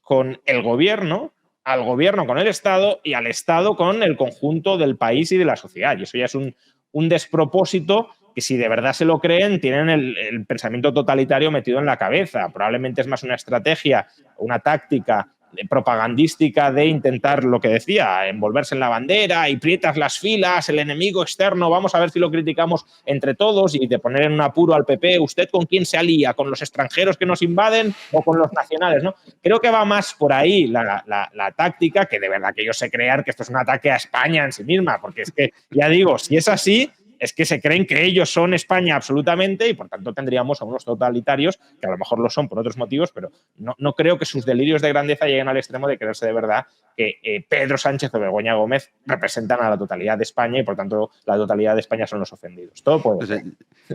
con el gobierno, al gobierno con el Estado y al Estado con el conjunto del país y de la sociedad. Y eso ya es un despropósito que, si de verdad se lo creen, tienen el pensamiento totalitario metido en la cabeza. Probablemente es más una estrategia, una táctica propagandística de intentar, lo que decía, envolverse en la bandera y prietas las filas, el enemigo externo, vamos a ver si lo criticamos entre todos, y de poner en un apuro al PP, ¿usted con quién se alía? ¿Con los extranjeros que nos invaden o con los nacionales? ¿No? Creo que va más por ahí la táctica, que de verdad que ellos se crean que esto es un ataque a España en sí misma, porque es que, ya digo, si es así, es que se creen que ellos son España absolutamente, y por tanto tendríamos a unos totalitarios que a lo mejor lo son por otros motivos, pero no creo que sus delirios de grandeza lleguen al extremo de creerse de verdad que Pedro Sánchez o Begoña Gómez representan a la totalidad de España y por tanto la totalidad de España son los ofendidos. Todo puede ser.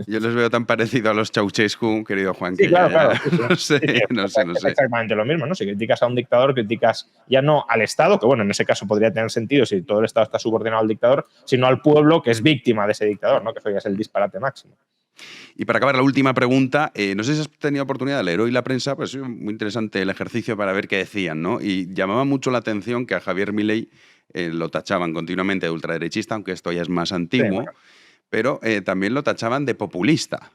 Yo les veo tan parecido a los Ceausescu, querido Juan, Sí, que claro. no sé. Es exactamente lo mismo, ¿no? Si criticas a un dictador, criticas ya no al Estado, que bueno, en ese caso podría tener sentido si todo el Estado está subordinado al dictador, sino al pueblo que es víctima de ese dictador, ¿no? Que eso ya es el disparate máximo. Y para acabar, la última pregunta. No sé si has tenido oportunidad de leer hoy la prensa, pues es muy interesante el ejercicio para ver qué decían, ¿no? Y llamaba mucho la atención que a Javier Milei lo tachaban continuamente de ultraderechista, aunque esto ya es más antiguo. Sí, bueno. Pero también lo tachaban de populista.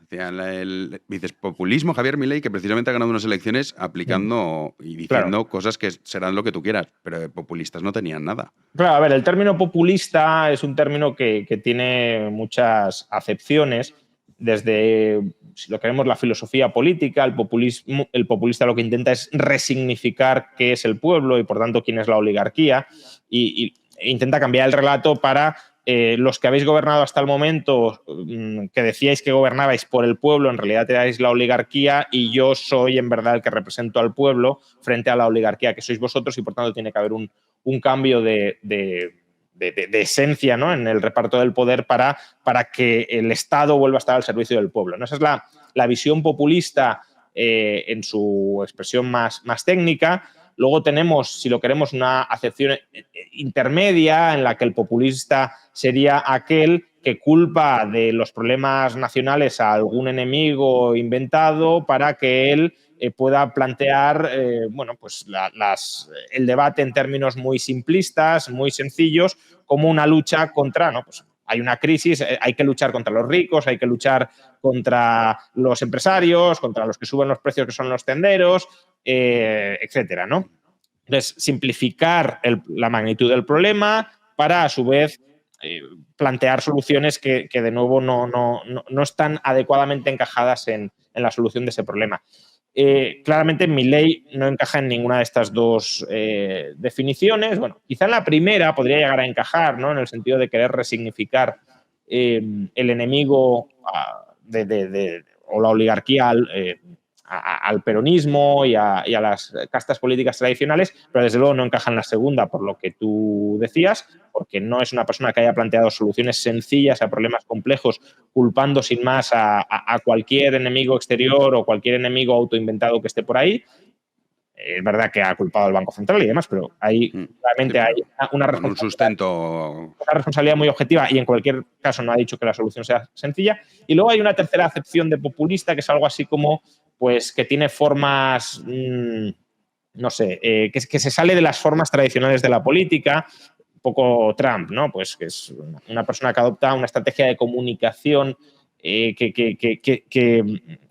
Dices, populismo, Javier Milei, que precisamente ha ganado unas elecciones aplicando y diciendo cosas que serán lo que tú quieras, pero de populistas no tenían nada. Claro, a ver, el término populista es un término que tiene muchas acepciones. Desde, si lo queremos, la filosofía política, el populista lo que intenta es resignificar qué es el pueblo y, por tanto, quién es la oligarquía, e intenta cambiar el relato para los que habéis gobernado hasta el momento, que decíais que gobernabais por el pueblo, en realidad erais la oligarquía y yo soy en verdad el que represento al pueblo frente a la oligarquía que sois vosotros, y por tanto tiene que haber un cambio de esencia, ¿no?, en el reparto del poder para que el Estado vuelva a estar al servicio del pueblo, ¿no? Esa es la visión populista en su expresión más técnica. Luego tenemos, si lo queremos, una acepción intermedia en la que el populista sería aquel que culpa de los problemas nacionales a algún enemigo inventado para que él pueda plantear pues el debate en términos muy simplistas, muy sencillos, como una lucha contra, ¿no? Pues hay una crisis, hay que luchar contra los ricos, hay que luchar contra los empresarios, contra los que suben los precios, que son los tenderos, etcétera, ¿no? Entonces, simplificar la magnitud del problema para, a su vez, plantear soluciones que de nuevo no están adecuadamente encajadas en la solución de ese problema. Claramente Milei no encaja en ninguna de estas dos definiciones. Bueno, quizá en la primera podría llegar a encajar, ¿no?, en el sentido de querer resignificar el enemigo o la oligarquía al peronismo y a las castas políticas tradicionales, pero desde luego no encaja en la segunda, por lo que tú decías, porque no es una persona que haya planteado soluciones sencillas a problemas complejos, culpando sin más a cualquier enemigo exterior o cualquier enemigo autoinventado que esté por ahí. Es verdad que ha culpado al Banco Central y demás, pero ahí realmente hay una responsabilidad muy objetiva, y en cualquier caso no ha dicho que la solución sea sencilla. Y luego hay una tercera acepción de populista, que es algo así como, pues, que tiene formas, no sé, que se sale de las formas tradicionales de la política, un poco Trump, ¿no? Pues que es una persona que adopta una estrategia de comunicación que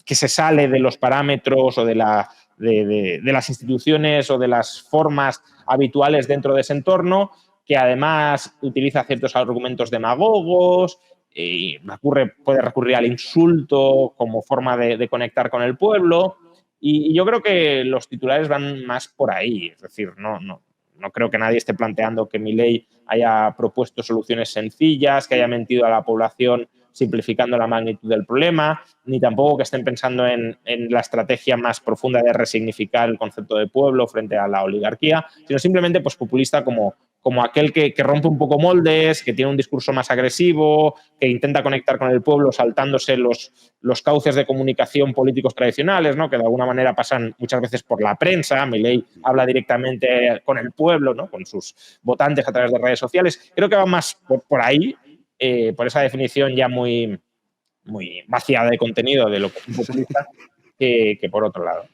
se sale de los parámetros o de las instituciones o de las formas habituales dentro de ese entorno, que además utiliza ciertos argumentos demagogos y puede recurrir al insulto como forma de conectar con el pueblo. Y yo creo que los titulares van más por ahí. Es decir, no creo que nadie esté planteando que Milei haya propuesto soluciones sencillas, que haya mentido a la población simplificando la magnitud del problema, ni tampoco que estén pensando en la estrategia más profunda de resignificar el concepto de pueblo frente a la oligarquía, sino simplemente pues, populista como aquel que rompe un poco moldes, que tiene un discurso más agresivo, que intenta conectar con el pueblo saltándose los cauces de comunicación políticos tradicionales, ¿no? Que de alguna manera pasan muchas veces por la prensa. Milei habla directamente con el pueblo, ¿no? Con sus votantes a través de redes sociales. Creo que va más por ahí, por esa definición ya muy, muy vaciada de contenido de lo que es un populista, que por otro lado.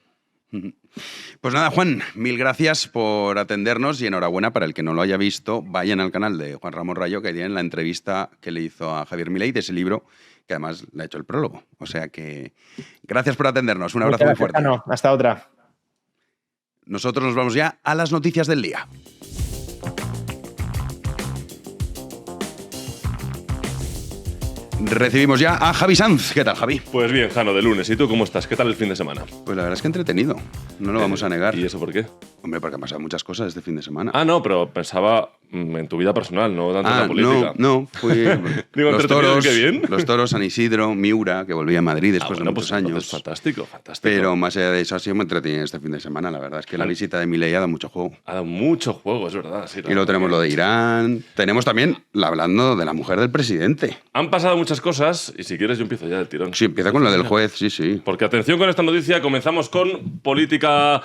Pues nada, Juan, mil gracias por atendernos y enhorabuena. Para el que no lo haya visto, vayan al canal de Juan Ramón Rayo, que tienen la entrevista que le hizo a Javier Milei de ese libro, que además le ha hecho el prólogo. O sea que gracias por atendernos. Un abrazo muy fuerte. No, hasta otra. Nosotros nos vamos ya a las noticias del día. Recibimos ya a Javi Sanz. ¿Qué tal, Javi? Pues bien, Jano, de lunes. ¿Y tú cómo estás? ¿Qué tal el fin de semana? Pues la verdad es que entretenido. No lo vamos a negar. ¿Y eso por qué? Hombre, porque han pasado muchas cosas este fin de semana. Ah, no, pero pensaba en tu vida personal, no tanto en la política. No, fui Digo, los toros, qué bien. los toros, San Isidro, Miura, que volví a Madrid después de muchos años. Fantástico, fantástico. Pero más allá de eso, ha sido muy entretenido este fin de semana. La verdad es que la visita de Milei ha dado mucho juego. Ha dado mucho juego, es verdad. Sí, y luego tenemos lo de Irán. Tenemos también, hablando de la mujer del presidente. Han pasado muchas cosas y si quieres yo empiezo ya del tirón. Sí, empieza con lo del juez, sí. Porque atención con esta noticia, comenzamos con política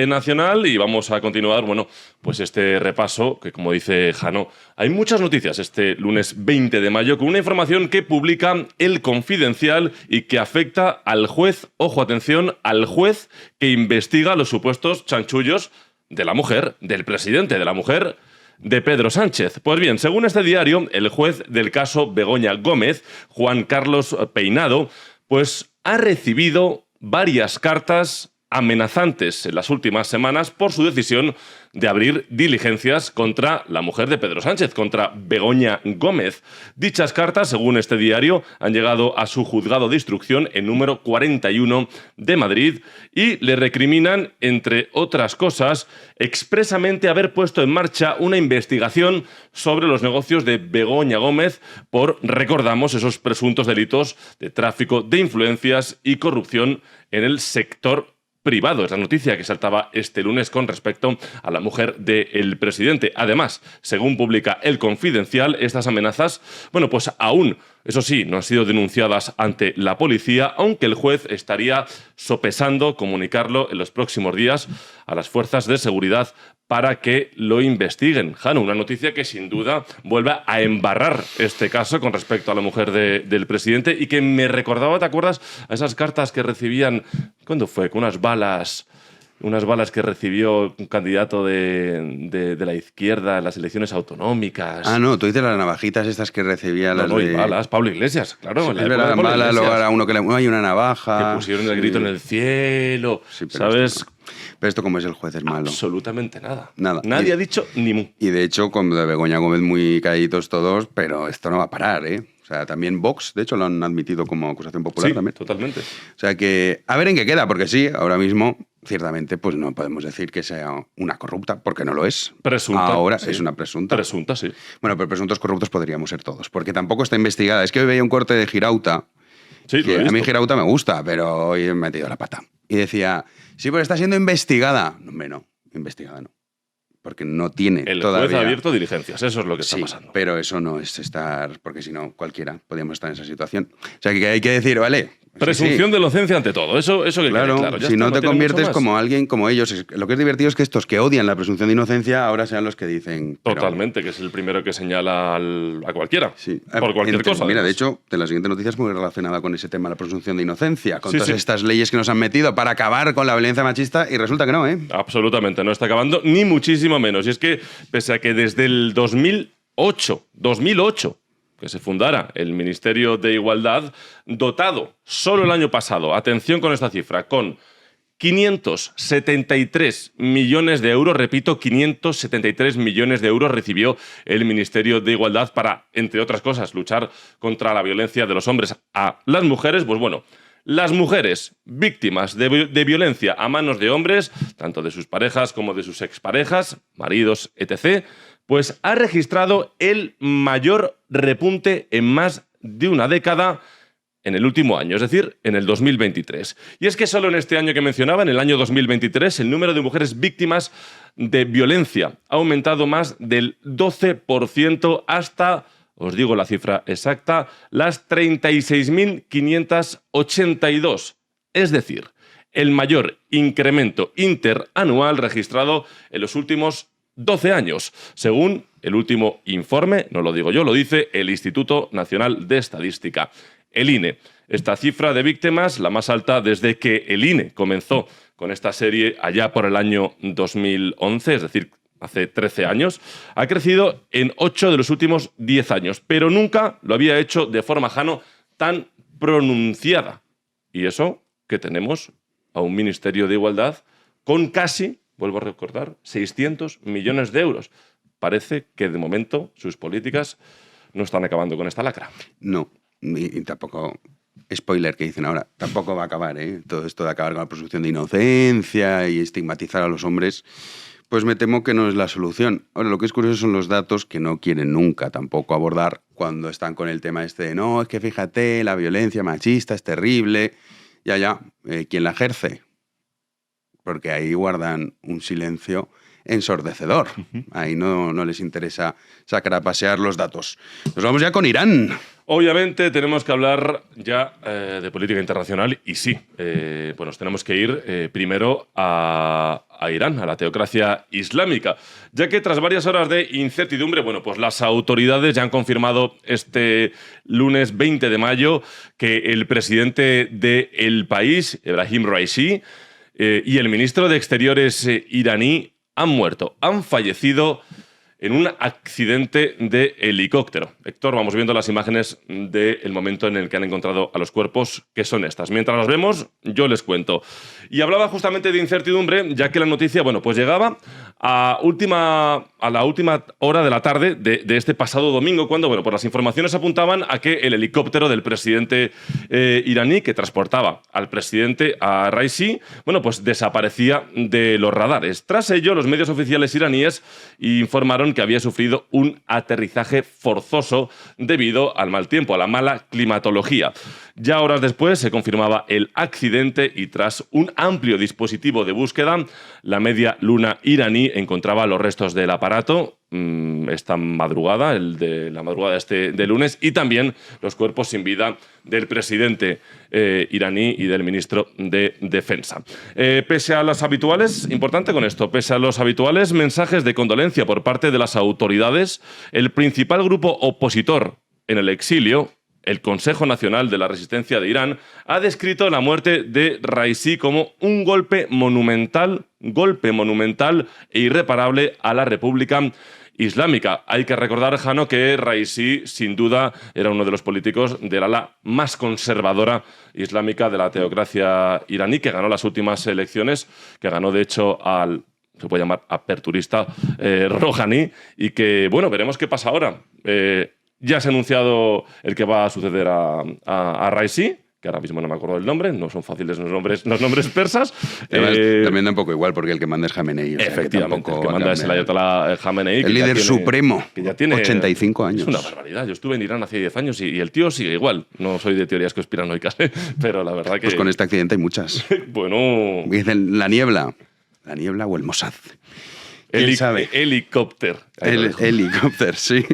nacional y vamos a continuar, bueno, pues este repaso que, como dice Jano, hay muchas noticias este lunes 20 de mayo con una información que publica El Confidencial y que afecta al juez, ojo, atención, al juez que investiga los supuestos chanchullos de la mujer, del presidente, de la mujer de Pedro Sánchez. Pues bien, según este diario, el juez del caso Begoña Gómez, Juan Carlos Peinado, pues ha recibido varias cartas amenazantes en las últimas semanas por su decisión de abrir diligencias contra la mujer de Pedro Sánchez, contra Begoña Gómez. Dichas cartas, según este diario, han llegado a su juzgado de instrucción en número 41 de Madrid y le recriminan, entre otras cosas, expresamente haber puesto en marcha una investigación sobre los negocios de Begoña Gómez por, recordamos, esos presuntos delitos de tráfico de influencias y corrupción en el sector privado. Es la noticia que saltaba este lunes con respecto a la mujer del presidente. Además, según publica El Confidencial, estas amenazas, bueno, pues aún, eso sí, no han sido denunciadas ante la policía, aunque el juez estaría sopesando comunicarlo en los próximos días a las fuerzas de seguridad para que lo investiguen. Jano, una noticia que sin duda vuelve a embarrar este caso con respecto a la mujer del presidente y que me recordaba, ¿te acuerdas? A esas cartas que recibían, ¿cuándo fue? Con unas balas que recibió un candidato de la izquierda en las elecciones autonómicas. Ah, no, tú dices las navajitas estas que recibía las de... balas, Pablo Iglesias, claro. Sí, eran balas, luego era uno que le... hay una navaja. Que pusieron el grito en el cielo, sí, ¿sabes? Pero esto como es el juez es malo. Absolutamente nada. Nadie ha dicho ni mu. Y de hecho, con de Begoña Gómez muy caídos todos, pero esto no va a parar, ¿eh? O sea, también Vox, de hecho, lo han admitido como acusación popular sí, también. Totalmente. O sea que, a ver en qué queda, porque sí, ahora mismo, ciertamente, pues no podemos decir que sea una corrupta, porque no lo es. Presunta. Ahora sí. es una presunta. Presunta, sí. Bueno, pero presuntos corruptos podríamos ser todos, porque tampoco está investigada. Es que hoy veía un corte de Girauta, sí, que a mí Girauta me gusta, pero hoy he metido la pata. Y decía, sí, pero está siendo investigada. No, hombre, no, investigada no. Porque no tiene el todavía... El juez ha abierto diligencias, eso es lo que está pasando. Pero eso no es estar... Porque si no, cualquiera podríamos estar en esa situación. O sea, que hay que decir, vale... Presunción de inocencia ante todo, eso que claro, quede claro. Ya si está, no te conviertes más. como alguien como ellos. Lo que es divertido es que estos que odian la presunción de inocencia ahora sean los que dicen... Totalmente, que es el primero que señala a cualquiera, sí. por cualquier cosa. Mira, además. de hecho, de la siguiente noticia es muy relacionada con ese tema, la presunción de inocencia, con sí, todas estas leyes que nos han metido para acabar con la violencia machista y resulta que no, ¿eh? Absolutamente, no está acabando, ni muchísimo menos. Y es que, pese a que desde el 2008, que se fundara el Ministerio de Igualdad, dotado solo el año pasado, atención con esta cifra, con 573 millones de euros, repito, 573 millones de euros recibió el Ministerio de Igualdad para, entre otras cosas, luchar contra la violencia de los hombres a las mujeres. Pues bueno, las mujeres víctimas de violencia a manos de hombres, tanto de sus parejas como de sus exparejas, maridos, etc., pues ha registrado el mayor repunte en más de una década en el último año, es decir, en el 2023. Y es que solo en este año que mencionaba, en el año 2023, el número de mujeres víctimas de violencia ha aumentado más del 12% hasta, os digo la cifra exacta, las 36.582. Es decir, el mayor incremento interanual registrado en los últimos 12 años, según el último informe, no lo digo yo, lo dice el Instituto Nacional de Estadística, el INE. Esta cifra de víctimas, la más alta desde que el INE comenzó con esta serie allá por el año 2011, es decir, hace 13 años, ha crecido en 8 de los últimos 10 años, pero nunca lo había hecho de forma, Jano, tan pronunciada. Y eso que tenemos a un Ministerio de Igualdad con casi, vuelvo a recordar, 600 millones de euros. Parece que de momento sus políticas no están acabando con esta lacra. No, y tampoco, spoiler que dicen ahora, tampoco va a acabar, ¿eh? Todo esto de acabar con la presunción de inocencia y estigmatizar a los hombres, pues me temo que no es la solución. Ahora, lo que es curioso son los datos que no quieren nunca tampoco abordar cuando están con el tema este de no, es que fíjate, la violencia machista es terrible. Ya, ¿quién la ejerce? Porque ahí guardan un silencio ensordecedor. Ahí no les interesa sacar a pasear los datos. Nos vamos ya con Irán. Obviamente tenemos que hablar ya de política internacional y sí, pues nos tenemos que ir primero a Irán, a la teocracia islámica, ya que tras varias horas de incertidumbre, bueno, pues las autoridades ya han confirmado este lunes 20 de mayo que el presidente del país, Ebrahim Raisi, y el ministro de Exteriores iraní han muerto, han fallecido en un accidente de helicóptero. Héctor, vamos viendo las imágenes del momento en el que han encontrado a los cuerpos, que son estas. Mientras los vemos, yo les cuento. Y hablaba justamente de incertidumbre, ya que la noticia, bueno, pues llegaba a la última hora de la tarde de este pasado domingo, cuando, bueno, pues las informaciones apuntaban a que el helicóptero del presidente iraní, que transportaba al presidente, a Raisi, bueno, pues desaparecía de los radares. Tras ello, los medios oficiales iraníes informaron que había sufrido un aterrizaje forzoso debido al mal tiempo, a la mala climatología. Ya horas después se confirmaba el accidente y tras un amplio dispositivo de búsqueda, la media luna iraní encontraba los restos del aparato esta madrugada, la madrugada de lunes, y también los cuerpos sin vida del presidente iraní y del ministro de Defensa. Pese a los habituales, importante con esto, pese a los habituales mensajes de condolencia por parte de las autoridades, el principal grupo opositor en el exilio, el Consejo Nacional de la Resistencia de Irán, ha descrito la muerte de Raisi como un golpe monumental e irreparable a la República Islámica. Hay que recordar, Jano, que Raisi, sin duda, era uno de los políticos del ala más conservadora islámica de la teocracia iraní, que ganó las últimas elecciones, que ganó, de hecho, se puede llamar aperturista Rouhani, y que, bueno, veremos qué pasa ahora. Ya se ha anunciado el que va a suceder a Raisi, que ahora mismo no me acuerdo del nombre, no son fáciles los nombres persas. Además, también da un poco igual, porque el que manda es Jamenei. Efectivamente, el que manda es el ayatolá Jamenei. El líder supremo, que ya tiene 85 años. Es una barbaridad. Yo estuve en Irán hace 10 años y el tío sigue igual. No soy de teorías conspiranoicas, pero la verdad que... Pues con este accidente hay muchas. Bueno... Dicen la niebla o el Mossad. Helicóptero. Helicóptero, sí.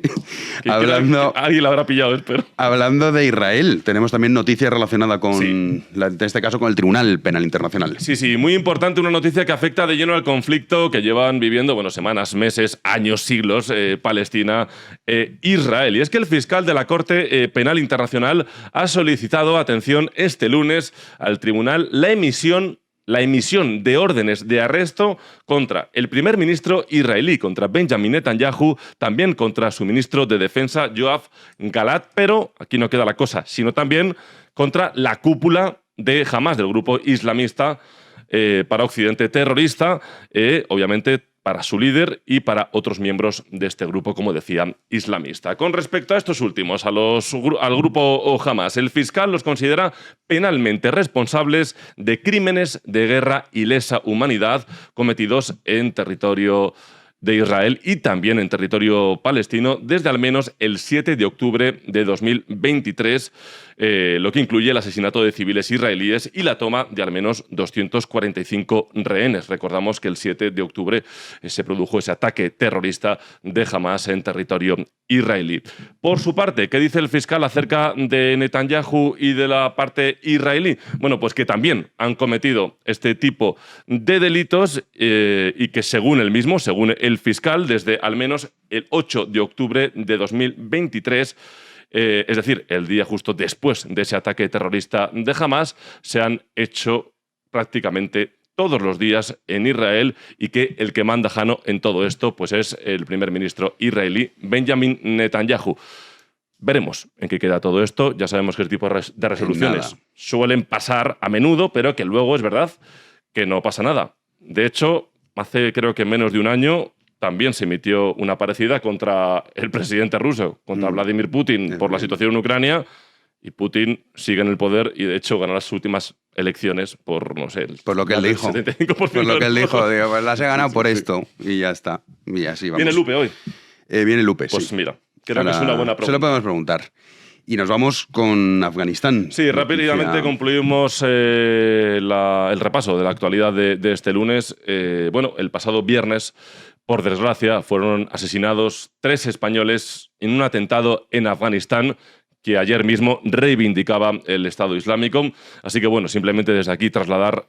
Alguien lo habrá pillado, espero. Hablando de Israel, tenemos también noticias relacionadas con, en este caso, con el Tribunal Penal Internacional. Sí, muy importante, una noticia que afecta de lleno al conflicto que llevan viviendo, bueno, semanas, meses, años, siglos, Palestina e Israel. Y es que el fiscal de la Corte Penal Internacional ha solicitado, atención, este lunes al tribunal la emisión de órdenes de arresto contra el primer ministro israelí, contra Benjamin Netanyahu, también contra su ministro de Defensa, Yoav Galant, pero aquí no queda la cosa, sino también contra la cúpula de Hamas, del grupo islamista para Occidente terrorista, obviamente para su líder y para otros miembros de este grupo, como decía, islamista. Con respecto a estos últimos, al grupo Hamas, el fiscal los considera penalmente responsables de crímenes de guerra y lesa humanidad cometidos en territorio de Israel y también en territorio palestino desde al menos el 7 de octubre de 2023, lo que incluye el asesinato de civiles israelíes y la toma de al menos 245 rehenes. Recordamos que el 7 de octubre se produjo ese ataque terrorista de Hamás en territorio israelí. Por su parte, ¿qué dice el fiscal acerca de Netanyahu y de la parte israelí? Bueno, pues que también han cometido este tipo de delitos y que según él mismo, según el fiscal, desde al menos el 8 de octubre de 2023, es decir, el día justo después de ese ataque terrorista de Hamás, se han hecho prácticamente todos los días en Israel y que el que manda Jano en todo esto pues es el primer ministro israelí Benjamin Netanyahu. Veremos en qué queda todo esto. Ya sabemos que este tipo de resoluciones suelen pasar a menudo, pero que luego es verdad que no pasa nada. De hecho, hace creo que menos de un año también se emitió una parecida contra el presidente ruso, contra Vladimir Putin, por la situación en Ucrania, y Putin sigue en el poder y de hecho ganará las últimas elecciones por, no sé... Por lo que él dijo. 75% por lo que él dijo, digo, pues las he ganado por esto y ya está. Y así vamos. ¿Viene Lupe hoy? Viene Lupe, pues sí. Mira, creo que es una buena pregunta. Se lo podemos preguntar. Y nos vamos con Afganistán. Sí, rápidamente concluimos el repaso de la actualidad de este lunes. Bueno, el pasado viernes, por desgracia, fueron asesinados 3 españoles en un atentado en Afganistán que ayer mismo reivindicaba el Estado Islámico. Así que, bueno, simplemente desde aquí trasladar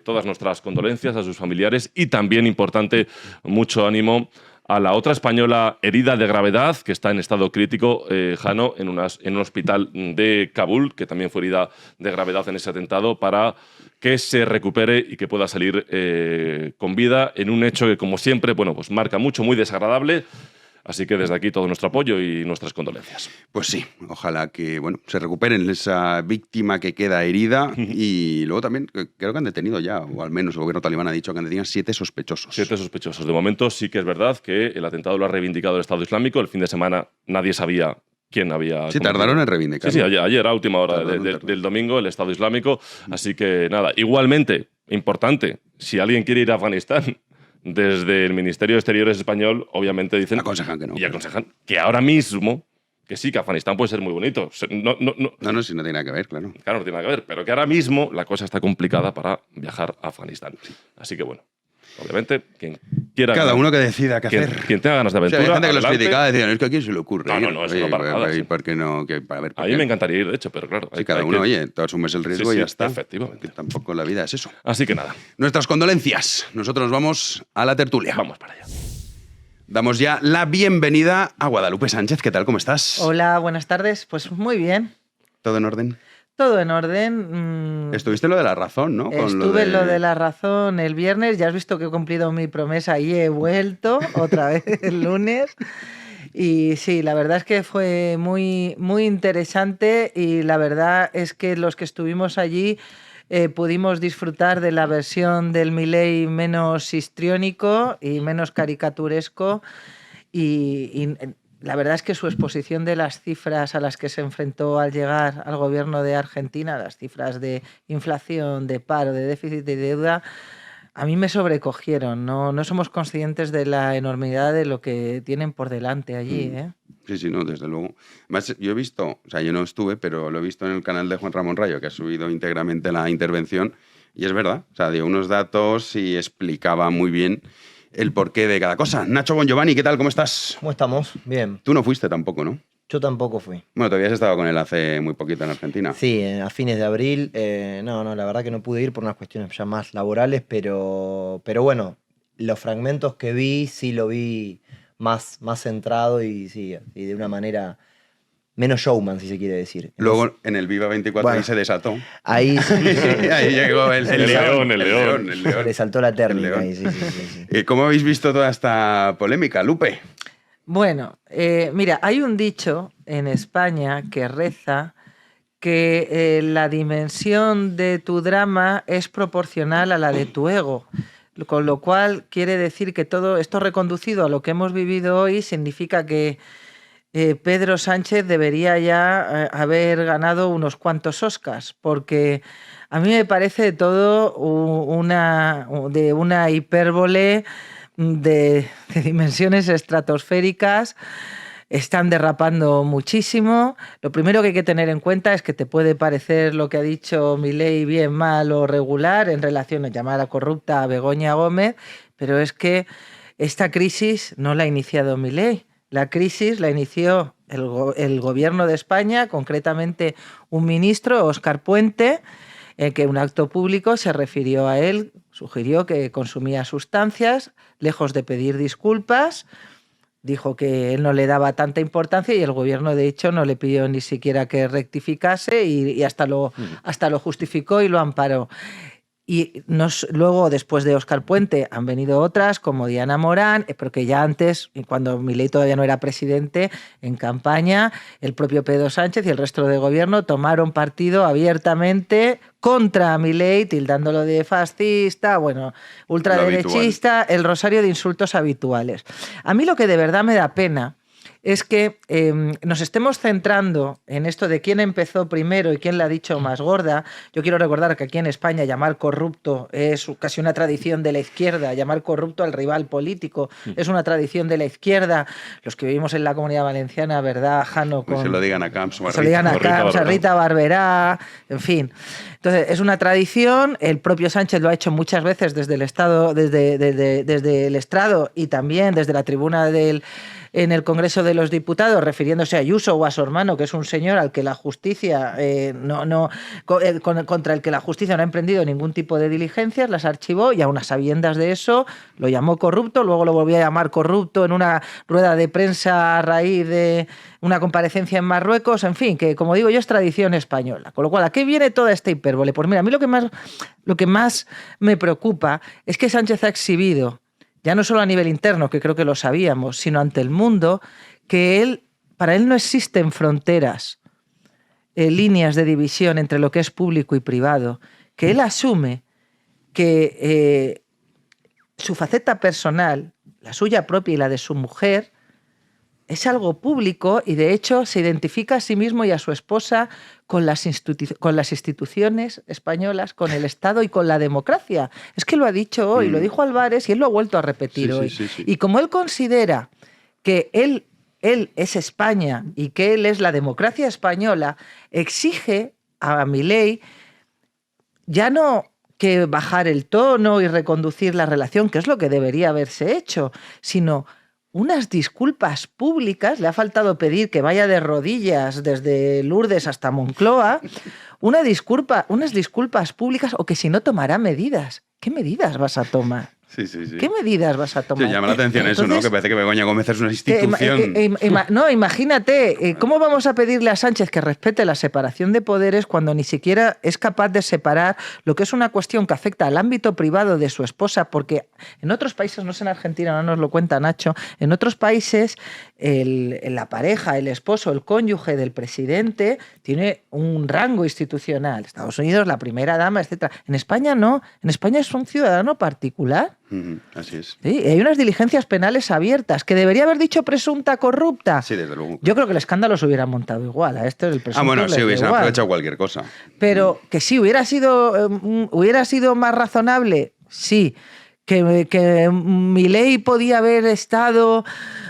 todas nuestras condolencias a sus familiares y también, importante, mucho ánimo a la otra española herida de gravedad, que está en estado crítico, Jano, en un hospital de Kabul, que también fue herida de gravedad en ese atentado, para que se recupere y que pueda salir con vida en un hecho que, como siempre, bueno, pues marca mucho, muy desagradable. Así que desde aquí todo nuestro apoyo y nuestras condolencias. Pues sí, ojalá que se recuperen esa víctima que queda herida y luego también creo que han detenido ya, o al menos el gobierno talibán ha dicho que han detenido 7 sospechosos. 7 sospechosos. De momento sí que es verdad que el atentado lo ha reivindicado el Estado Islámico. El fin de semana nadie sabía quién había... Sí, tardaron en reivindicarlo. Sí, ayer a última hora del domingo el Estado Islámico. Así que nada, igualmente, importante, si alguien quiere ir a Afganistán, desde el Ministerio de Exteriores español, obviamente dicen... Aconsejan que no. Y aconsejan que ahora mismo, que sí, que Afganistán puede ser muy bonito. No, si no tiene nada que ver, claro. Claro, no tiene nada que ver, pero que ahora mismo la cosa está complicada para viajar a Afganistán. Sí. Así que bueno, obviamente, quien quiera... Cada uno que decida qué hacer. Quien tenga ganas de aventura, hay gente que adelante. los critica, decían, es que a quién se le ocurre. No, eso no para nada. ¿Por qué no? A mí me encantaría ir, de hecho, pero claro. Sí, cada uno, tú asumes el riesgo y ya está. Efectivamente. Que tampoco la vida es eso. Así que nada. Nuestras condolencias. Nosotros nos vamos a la tertulia. Vamos para allá. Damos ya la bienvenida a Guadalupe Sánchez. ¿Qué tal? ¿Cómo estás? Hola, buenas tardes. Pues muy bien. ¿Todo en orden? Todo en orden. Estuviste en lo de La Razón, ¿no? Estuve en lo de La Razón el viernes. Ya has visto que he cumplido mi promesa y he vuelto otra vez el lunes. Y sí, la verdad es que fue muy, muy interesante y la verdad es que los que estuvimos allí pudimos disfrutar de la versión del Milei menos histriónico y menos caricaturesco y la verdad es que su exposición de las cifras a las que se enfrentó al llegar al gobierno de Argentina, las cifras de inflación, de paro, de déficit de deuda, a mí me sobrecogieron. No somos conscientes de la enormidad de lo que tienen por delante allí, ¿eh? Sí, no, desde luego. Además, yo he visto, o sea, yo no estuve, pero lo he visto en el canal de Juan Ramón Rayo, que ha subido íntegramente la intervención, y es verdad, o sea, dio unos datos y explicaba muy bien el porqué de cada cosa. Nacho Bongiovanni, ¿qué tal? ¿Cómo estás? ¿Cómo estamos? Bien. Tú no fuiste tampoco, ¿no? Yo tampoco fui. Bueno, todavía has estado con él hace muy poquito en Argentina. Sí, a fines de abril. No, la verdad que no pude ir por unas cuestiones ya más laborales, pero bueno, los fragmentos que vi, sí lo vi más centrado y sí, y de una manera menos showman, si se quiere decir. Luego en el Viva 24 bueno, ahí se desató. Ahí ahí llegó el león. Le saltó la térmica ahí, sí. ¿Cómo habéis visto toda esta polémica, Lupe? Bueno, mira, hay un dicho en España que reza que la dimensión de tu drama es proporcional a la de tu ego, con lo cual quiere decir que todo esto reconducido a lo que hemos vivido hoy significa que Pedro Sánchez debería ya haber ganado unos cuantos Oscars, porque a mí me parece todo de una hipérbole de dimensiones estratosféricas. Están derrapando muchísimo. Lo primero que hay que tener en cuenta es que te puede parecer lo que ha dicho Milei bien, mal o regular en relación a llamar a corrupta a Begoña Gómez, pero es que esta crisis no la ha iniciado Milei. La crisis la inició el gobierno de España, concretamente un ministro, Óscar Puente, que en un acto público se refirió a él, sugirió que consumía sustancias, lejos de pedir disculpas. Dijo que él no le daba tanta importancia y el gobierno, de hecho, no le pidió ni siquiera que rectificase y hasta lo justificó y lo amparó. Y luego, después de Óscar Puente, han venido otras, como Diana Morán, porque ya antes, cuando Milei todavía no era presidente, en campaña, el propio Pedro Sánchez y el resto del gobierno tomaron partido abiertamente contra Milei, tildándolo de fascista, bueno, ultraderechista, el rosario de insultos habituales. A mí lo que de verdad me da pena es que nos estemos centrando en esto de quién empezó primero y quién la ha dicho más gorda. Yo quiero recordar que aquí en España llamar corrupto es casi una tradición de la izquierda, llamar corrupto al rival político es una tradición de la izquierda. Los que vivimos en la Comunidad Valenciana, ¿verdad, Jano? Pues se lo digan a Camps o a se lo digan a Camps, a Rita Barberá, en fin. Entonces, es una tradición, el propio Sánchez lo ha hecho muchas veces desde el Estado, desde el estrado y también desde la tribuna en el Congreso de los Diputados, refiriéndose a Ayuso o a su hermano, que es un señor al que la justicia contra el que la justicia no ha emprendido ningún tipo de diligencias, las archivó y aun a sabiendas de eso lo llamó corrupto, luego lo volvió a llamar corrupto en una rueda de prensa a raíz de una comparecencia en Marruecos, en fin, que como digo yo es tradición española. Con lo cual, ¿a qué viene toda esta hipérbole? Pues mira, a mí lo que más me preocupa es que Sánchez ha exhibido, ya no solo a nivel interno, que creo que lo sabíamos, sino ante el mundo, que para él no existen fronteras, líneas de división entre lo que es público y privado, que él asume que su faceta personal, la suya propia y la de su mujer, es algo público y de hecho se identifica a sí mismo y a su esposa con las instituciones españolas, con el Estado y con la democracia. Es que lo ha dicho hoy, lo dijo Álvarez y él lo ha vuelto a repetir hoy. Sí. Y como él considera que él es España y que él es la democracia española, exige a Milei ya no que bajar el tono y reconducir la relación, que es lo que debería haberse hecho, sino unas disculpas públicas. Le ha faltado pedir que vaya de rodillas desde Lourdes hasta Moncloa, unas disculpas públicas, o que si no tomará medidas. ¿Qué medidas vas a tomar? Sí. ¿Qué medidas vas a tomar? Sí, llama la atención eso, ¿no? Que parece que Begoña Gómez es una institución. No, imagínate, ¿cómo vamos a pedirle a Sánchez que respete la separación de poderes cuando ni siquiera es capaz de separar lo que es una cuestión que afecta al ámbito privado de su esposa? Porque en otros países, no sé en Argentina, no nos lo cuenta Nacho, en otros países la pareja, el esposo, el cónyuge del presidente tiene un rango institucional. Estados Unidos, la primera dama, etc. En España no, en España es un ciudadano particular. Así es. Sí, hay unas diligencias penales abiertas que debería haber dicho presunta corrupta. Sí, desde luego. Yo creo que el escándalo se hubiera montado igual. A este el presunto. Bueno, sí, hubiesen aprovechado cualquier cosa. Pero que sí, hubiera sido más razonable, sí. Que Milei podía haber estado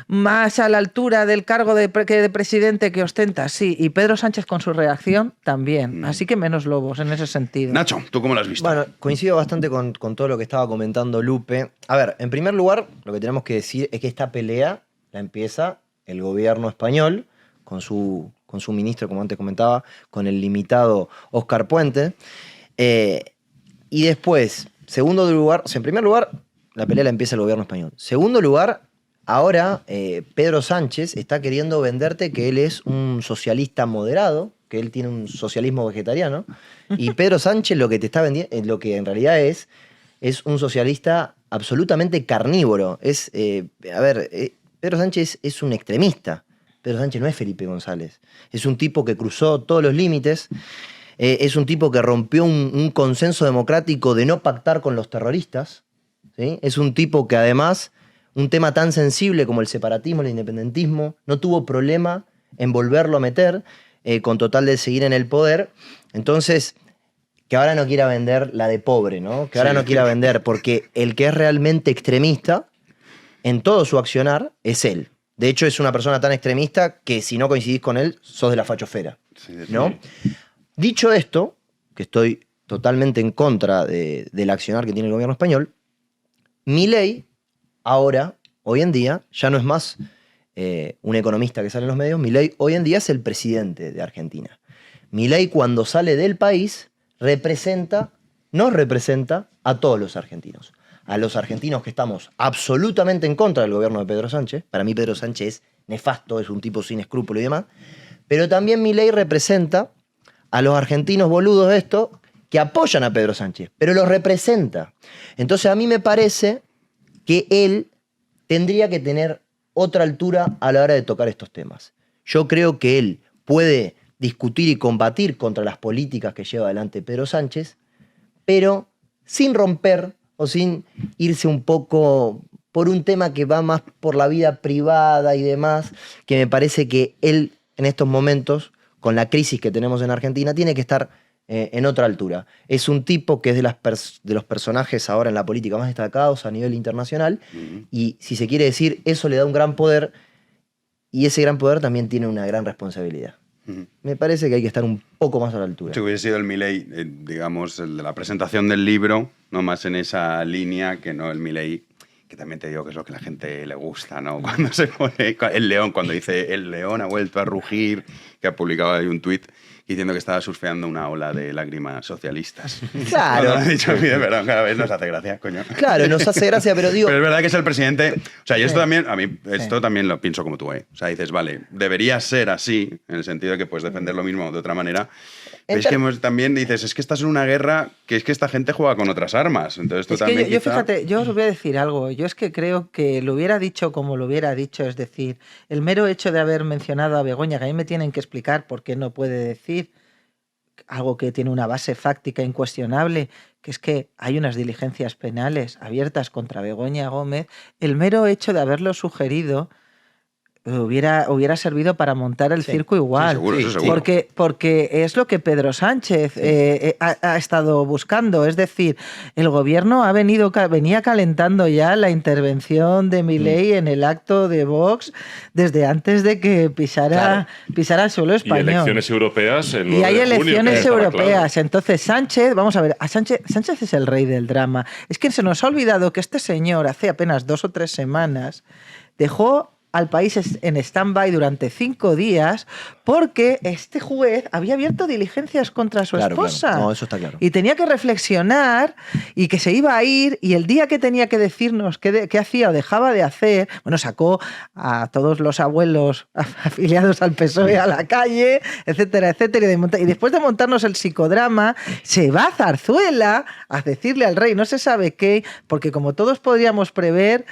más a la altura del cargo de presidente que ostenta, sí. Y Pedro Sánchez con su reacción también. Así que menos lobos en ese sentido. Nacho, ¿tú cómo lo has visto? Bueno, coincido bastante con todo lo que estaba comentando Lupe. A ver, en primer lugar, lo que tenemos que decir es que esta pelea la empieza el gobierno español con su ministro, como antes comentaba, con el limitado Óscar Puente. Y después, en primer lugar, la pelea la empieza el gobierno español. Segundo lugar, ahora Pedro Sánchez está queriendo venderte que él es un socialista moderado, que él tiene un socialismo vegetariano, y Pedro Sánchez lo que te está vendiendo, lo que en realidad es un socialista absolutamente carnívoro. Pedro Sánchez es un extremista. Pedro Sánchez no es Felipe González. Es un tipo que cruzó todos los límites. Es un tipo que rompió un consenso democrático de no pactar con los terroristas, ¿sí? Es un tipo que además, un tema tan sensible como el separatismo, el independentismo, no tuvo problema en volverlo a meter, con total de seguir en el poder. Entonces, que ahora no quiera vender la de pobre, ¿no? Que ahora no quiera vender, porque el que es realmente extremista en todo su accionar es él. De hecho, es una persona tan extremista que si no coincidís con él, sos de la fachosfera, ¿no? Dicho esto, que estoy totalmente en contra del accionar que tiene el gobierno español, Milei ahora, hoy en día, ya no es más un economista que sale en los medios. Milei hoy en día es el presidente de Argentina. Milei, cuando sale del país, nos representa a todos los argentinos. A los argentinos que estamos absolutamente en contra del gobierno de Pedro Sánchez. Para mí Pedro Sánchez es nefasto, es un tipo sin escrúpulo y demás. Pero también Milei representa a los argentinos boludos estos que apoyan a Pedro Sánchez, pero los representa. Entonces a mí me parece que él tendría que tener otra altura a la hora de tocar estos temas. Yo creo que él puede discutir y combatir contra las políticas que lleva adelante Pedro Sánchez, pero sin romper o sin irse un poco por un tema que va más por la vida privada y demás, que me parece que él en estos momentos, con la crisis que tenemos en Argentina, tiene que estar en otra altura. Es un tipo que es de los personajes ahora en la política más destacados a nivel internacional, y si se quiere decir, eso le da un gran poder, y ese gran poder también tiene una gran responsabilidad. Me parece que hay que estar un poco más a la altura. Si hubiese sido el Milei, digamos, el de la presentación del libro, no más en esa línea que no el Milei, que también te digo que es lo que a la gente le gusta, ¿no? Cuando se pone el león, cuando dice el león ha vuelto a rugir, que ha publicado ahí un tuit diciendo que estaba surfeando una ola de lágrimas socialistas. Claro. Lo ha dicho a mí, de verdad, cada vez nos hace gracia, coño. Claro, nos hace gracia, pero digo... Pero es verdad que es el presidente... O sea, y esto también, a mí, esto también lo pienso como tú, ¿eh? O sea, dices, vale, debería ser así, en el sentido de que puedes defender lo mismo de otra manera. Pero es que también dices, es que estás en una guerra que es que esta gente juega con otras armas. Entonces tú también yo fíjate, yo os voy a decir algo. Yo es que creo que lo hubiera dicho como lo hubiera dicho. Es decir, el mero hecho de haber mencionado a Begoña, que a mí me tienen que explicar por qué no puede decir algo que tiene una base fáctica incuestionable, que es que hay unas diligencias penales abiertas contra Begoña Gómez. El mero hecho de haberlo sugerido hubiera servido para montar el circo igual. Sí, seguro. Porque es lo que Pedro Sánchez ha estado buscando. Es decir, el gobierno venía calentando ya la intervención de Milei en el acto de Vox desde antes de que pisara el suelo español. Y elecciones europeas el 9 Y hay de junio, elecciones europeas. Claro. Entonces Sánchez, vamos a ver, Sánchez es el rey del drama. Es que se nos ha olvidado que este señor hace apenas 2 o 3 semanas dejó al país en stand-by durante 5 días porque este juez había abierto diligencias contra su esposa. Claro. No, eso está claro. Y tenía que reflexionar y que se iba a ir, y el día que tenía que decirnos qué hacía o dejaba de hacer, bueno, sacó a todos los abuelos afiliados al PSOE a la calle, etcétera, etcétera, y después de montarnos el psicodrama, se va a Zarzuela a decirle al rey no se sabe qué, porque como todos podríamos prever,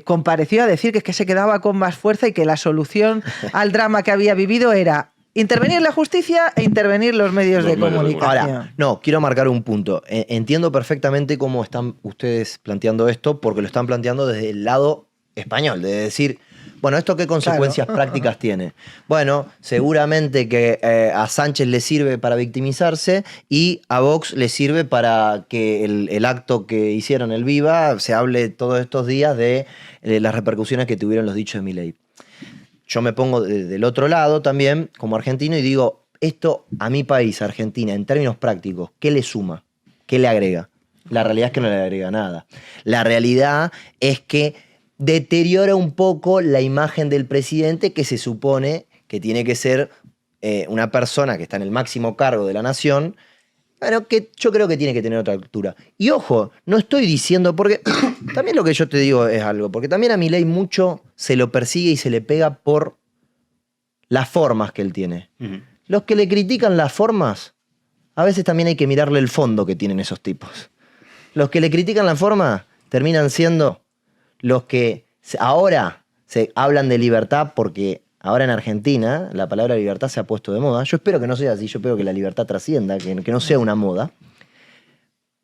compareció a decir que es que se quedaba con más fuerza y que la solución al drama que había vivido era intervenir la justicia e intervenir los medios de comunicación. Ahora, no, quiero marcar un punto. Entiendo perfectamente cómo están ustedes planteando esto, porque lo están planteando desde el lado español, de decir, bueno, ¿esto qué consecuencias prácticas tiene? Bueno, seguramente que a Sánchez le sirve para victimizarse y a Vox le sirve para que el acto que hicieron el Viva se hable todos estos días de las repercusiones que tuvieron los dichos de Milei. Yo me pongo del otro lado también, como argentino, y digo, esto a mi país, Argentina, en términos prácticos, ¿qué le suma? ¿Qué le agrega? La realidad es que no le agrega nada. La realidad es que deteriora un poco la imagen del presidente, que se supone que tiene que ser una persona que está en el máximo cargo de la nación, pero que yo creo que tiene que tener otra altura. Y ojo, no estoy diciendo, porque también lo que yo te digo es algo, porque también a Milei mucho se lo persigue y se le pega por las formas que él tiene. Los que le critican las formas, a veces también hay que mirarle el fondo que tienen esos tipos. Los que le critican la forma terminan siendo los que ahora se hablan de libertad, porque ahora en Argentina la palabra libertad se ha puesto de moda. Yo espero que no sea así, yo espero que la libertad trascienda, que no sea una moda.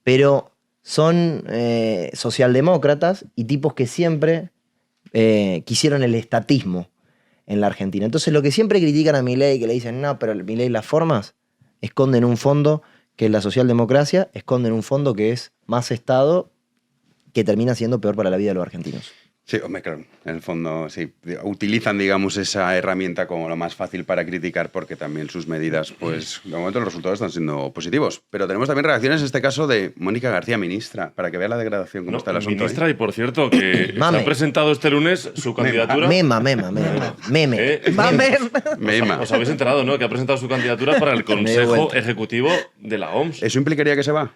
Pero son socialdemócratas y tipos que siempre quisieron el estatismo en la Argentina. Entonces lo que siempre critican a Milei, que le dicen, no, pero Milei las formas, esconden un fondo que es la socialdemocracia, esconden un fondo que es más Estado, que termina siendo peor para la vida de los argentinos. Sí, hombre, claro, en el fondo sí. Utilizan, digamos, esa herramienta como lo más fácil para criticar porque también sus medidas, pues, de momento los resultados están siendo positivos. Pero tenemos también reacciones, en este caso, de Mónica García, ministra, para que vea la degradación, cómo está el asunto. Ministra, y por cierto, que se ha presentado este lunes su candidatura. Mema. Os habéis enterado, ¿no? Que ha presentado su candidatura para el Consejo Ejecutivo de la OMS. ¿Eso implicaría que se va?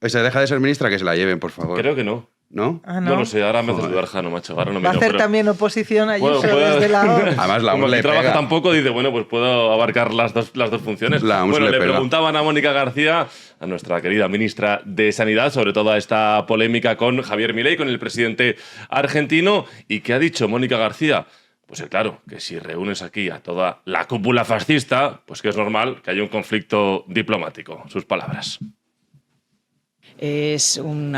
O sea, deja de ser ministra, que se la lleven, por favor. Creo que no. ¿No? Ah, ¿no? No lo sé, ahora me haces dudar, Jano, macho. Ahora no ¿Va a hacer también oposición a Ayuso desde la OMS? Además, la OMS le trabaja pega. tampoco, dice, bueno, pues puedo abarcar las dos funciones. La OMS bueno, le le pega. preguntaban a Mónica García, a nuestra querida ministra de Sanidad, sobre toda esta polémica con Javier Milei, con el presidente argentino. ¿Y qué ha dicho Mónica García? Pues claro, que si reúnes aquí a toda la cúpula fascista, pues que es normal que haya un conflicto diplomático. Sus palabras. Es un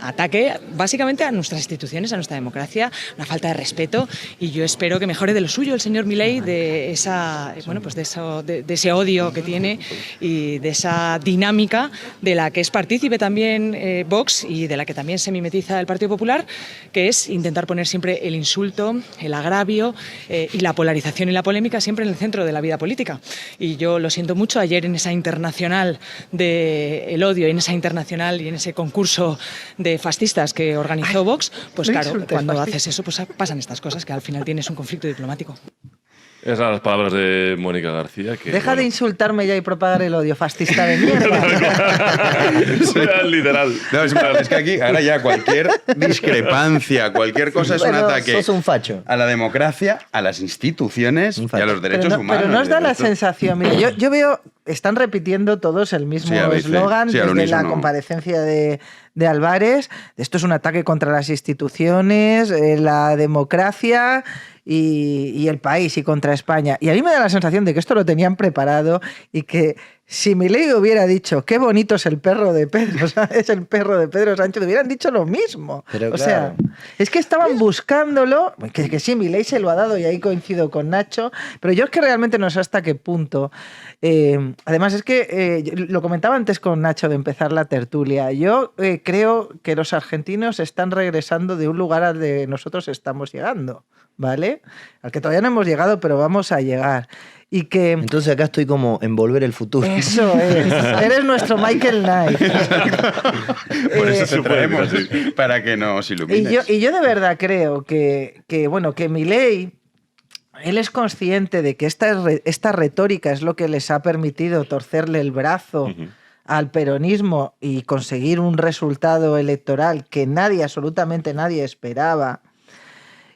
ataque básicamente a nuestras instituciones, a nuestra democracia, una falta de respeto, y yo espero que mejore de lo suyo el señor Milei, de esa, bueno, pues de ese odio que tiene y de esa dinámica de la que es partícipe también Vox y de la que también se mimetiza el Partido Popular, que es intentar poner siempre el insulto, el agravio y la polarización y la polémica siempre en el centro de la vida política. Y yo lo siento mucho, ayer en esa internacional del odio, en esa internacional y en ese concurso de fascistas que organizó Vox, pues claro, cuando haces eso pues pasan estas cosas, que al final tienes un conflicto diplomático. Esas son las palabras de Mónica García. Que, Deja de insultarme ya y propagar el odio fascista de mierda. Literal. No, es que aquí, ahora ya cualquier discrepancia, cualquier cosa es un ataque Sos un facho. a la democracia, a las instituciones y a los derechos humanos. Pero nos da la sensación, mira, yo veo, están repitiendo todos el mismo eslogan desde la comparecencia de Álvarez. Esto es un ataque contra las instituciones, la democracia y el país, y contra España. Y a mí me da la sensación de que esto lo tenían preparado y que si Milei hubiera dicho qué bonito es el perro de Pedro, es el perro de Pedro Sánchez, hubieran dicho lo mismo. Pero o sea, es que estaban buscándolo, que sí, Milei se lo ha dado y ahí coincido con Nacho, pero yo es que realmente no sé hasta qué punto. Además es que lo comentaba antes con Nacho de empezar la tertulia, yo creo que los argentinos están regresando de un lugar al de nosotros estamos llegando, ¿vale? Al que todavía no hemos llegado, pero vamos a llegar. Y que... Entonces acá estoy como en Volver el Futuro. Eso es. Eres nuestro Michael Knight. Por eso te traemos, para que nos ilumines. Y yo de verdad creo que Milei, él es consciente de que esta retórica es lo que les ha permitido torcerle el brazo al peronismo y conseguir un resultado electoral que nadie, absolutamente nadie esperaba.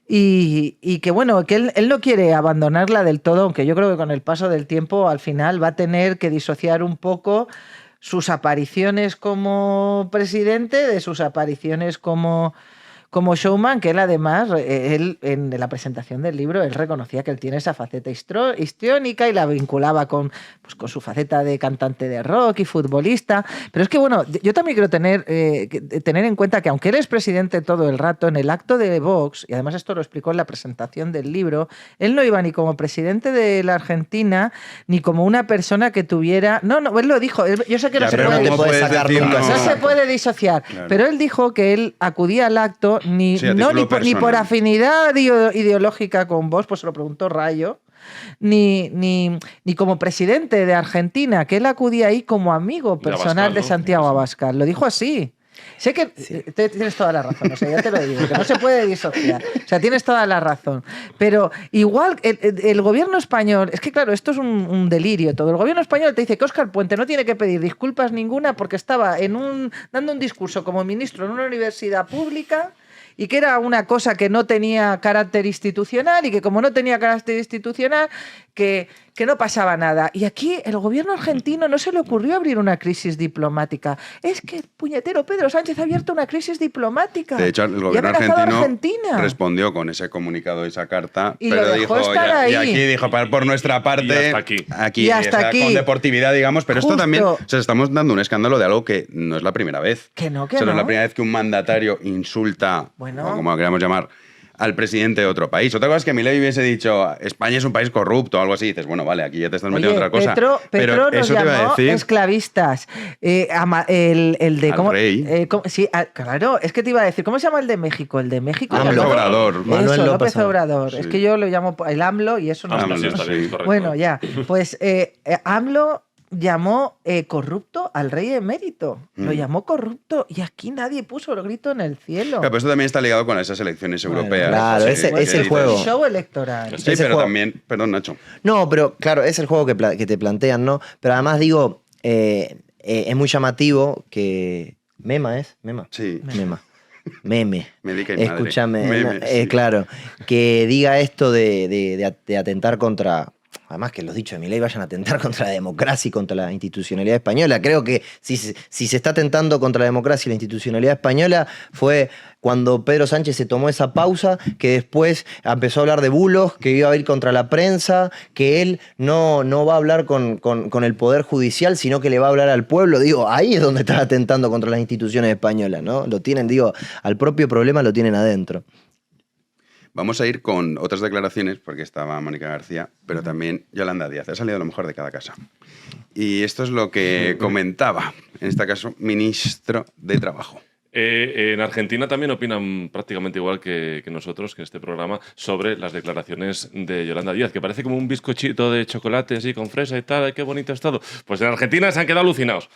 Y que bueno, que él no quiere abandonarla del todo, aunque yo creo que con el paso del tiempo al final va a tener que disociar un poco sus apariciones como presidente de sus apariciones como showman, que él además, en la presentación del libro, él reconocía que él tiene esa faceta histriónica y la vinculaba con su faceta de cantante de rock y futbolista. Pero es que, bueno, yo también quiero tener en cuenta que aunque él es presidente todo el rato, en el acto de Vox, y además esto lo explicó en la presentación del libro, él no iba ni como presidente de la Argentina, ni como una persona que tuviera... No, él lo dijo. Yo sé que no se puede disociar, claro. Pero él dijo que él acudía al acto ni por afinidad ideológica con vos, pues se lo preguntó Rayo, ni como presidente de Argentina, que él acudía ahí como amigo personal de Santiago Abascal. Lo dijo así. Sé que tienes toda la razón, o sea, ya te lo digo, que no se puede disociar. O sea, tienes toda la razón. Pero igual el gobierno español, es que claro, esto es un delirio todo. El gobierno español te dice que Óscar Puente no tiene que pedir disculpas ninguna porque estaba dando un discurso como ministro en una universidad pública y que era una cosa que no tenía carácter institucional y que como no tenía carácter institucional, que no pasaba nada. Y aquí el gobierno argentino no se le ocurrió abrir una crisis diplomática. Es que el puñetero Pedro Sánchez ha abierto una crisis diplomática. De hecho, el gobierno argentino respondió con ese comunicado, esa carta, y pero lo dejó estar ahí. Y aquí dijo, por nuestra parte, y hasta aquí. Con deportividad, digamos, pero Justo. Esto también, o sea, estamos dando un escándalo de algo que no es la primera vez. Que no. No es la primera vez que un mandatario insulta, o como lo queramos llamar, al presidente de otro país. Otra cosa es que Milei hubiese dicho España es un país corrupto o algo así. Y dices, bueno, vale, aquí ya te estás metiendo otra cosa. Petro nos eso te iba a llamó decir. esclavistas. El de... Al rey. Sí, claro, es que te iba a decir, ¿cómo se llama el de México? El de México. López Obrador. Eso, López Obrador. Sí. Es que yo lo llamo el AMLO y eso no AMLO, está sí, bien. Bueno, ya. Pues AMLO llamó corrupto al rey emérito. Lo llamó corrupto y aquí nadie puso el grito en el cielo. Claro, pero esto también está ligado con esas elecciones europeas. Claro, es el juego. El show electoral. Sí, pero también... Perdón, Nacho. No, pero claro, es el juego que te plantean, ¿no? Pero además digo, es muy llamativo que... ¿Mema es? ¿Mema? Sí. Mema. Meme. Escúchame. Sí. Claro, que diga esto de atentar contra... Además que los dichos de Milei vayan a atentar contra la democracia y contra la institucionalidad española. Creo que si se está atentando contra la democracia y la institucionalidad española fue cuando Pedro Sánchez se tomó esa pausa, que después empezó a hablar de bulos, que iba a ir contra la prensa, que él no va a hablar con el Poder Judicial, sino que le va a hablar al pueblo. Digo, ahí es donde está atentando contra las instituciones españolas, ¿no? Lo tienen, digo, al propio problema lo tienen adentro. Vamos a ir con otras declaraciones, porque estaba Mónica García, pero también Yolanda Díaz. Ha salido lo mejor de cada casa. Y esto es lo que comentaba, en este caso, ministro de Trabajo. En Argentina también opinan prácticamente igual que nosotros, que en este programa, sobre las declaraciones de Yolanda Díaz, que parece como un bizcochito de chocolate así con fresa y tal. ¡Ay, qué bonito ha estado! Pues en Argentina se han quedado alucinados.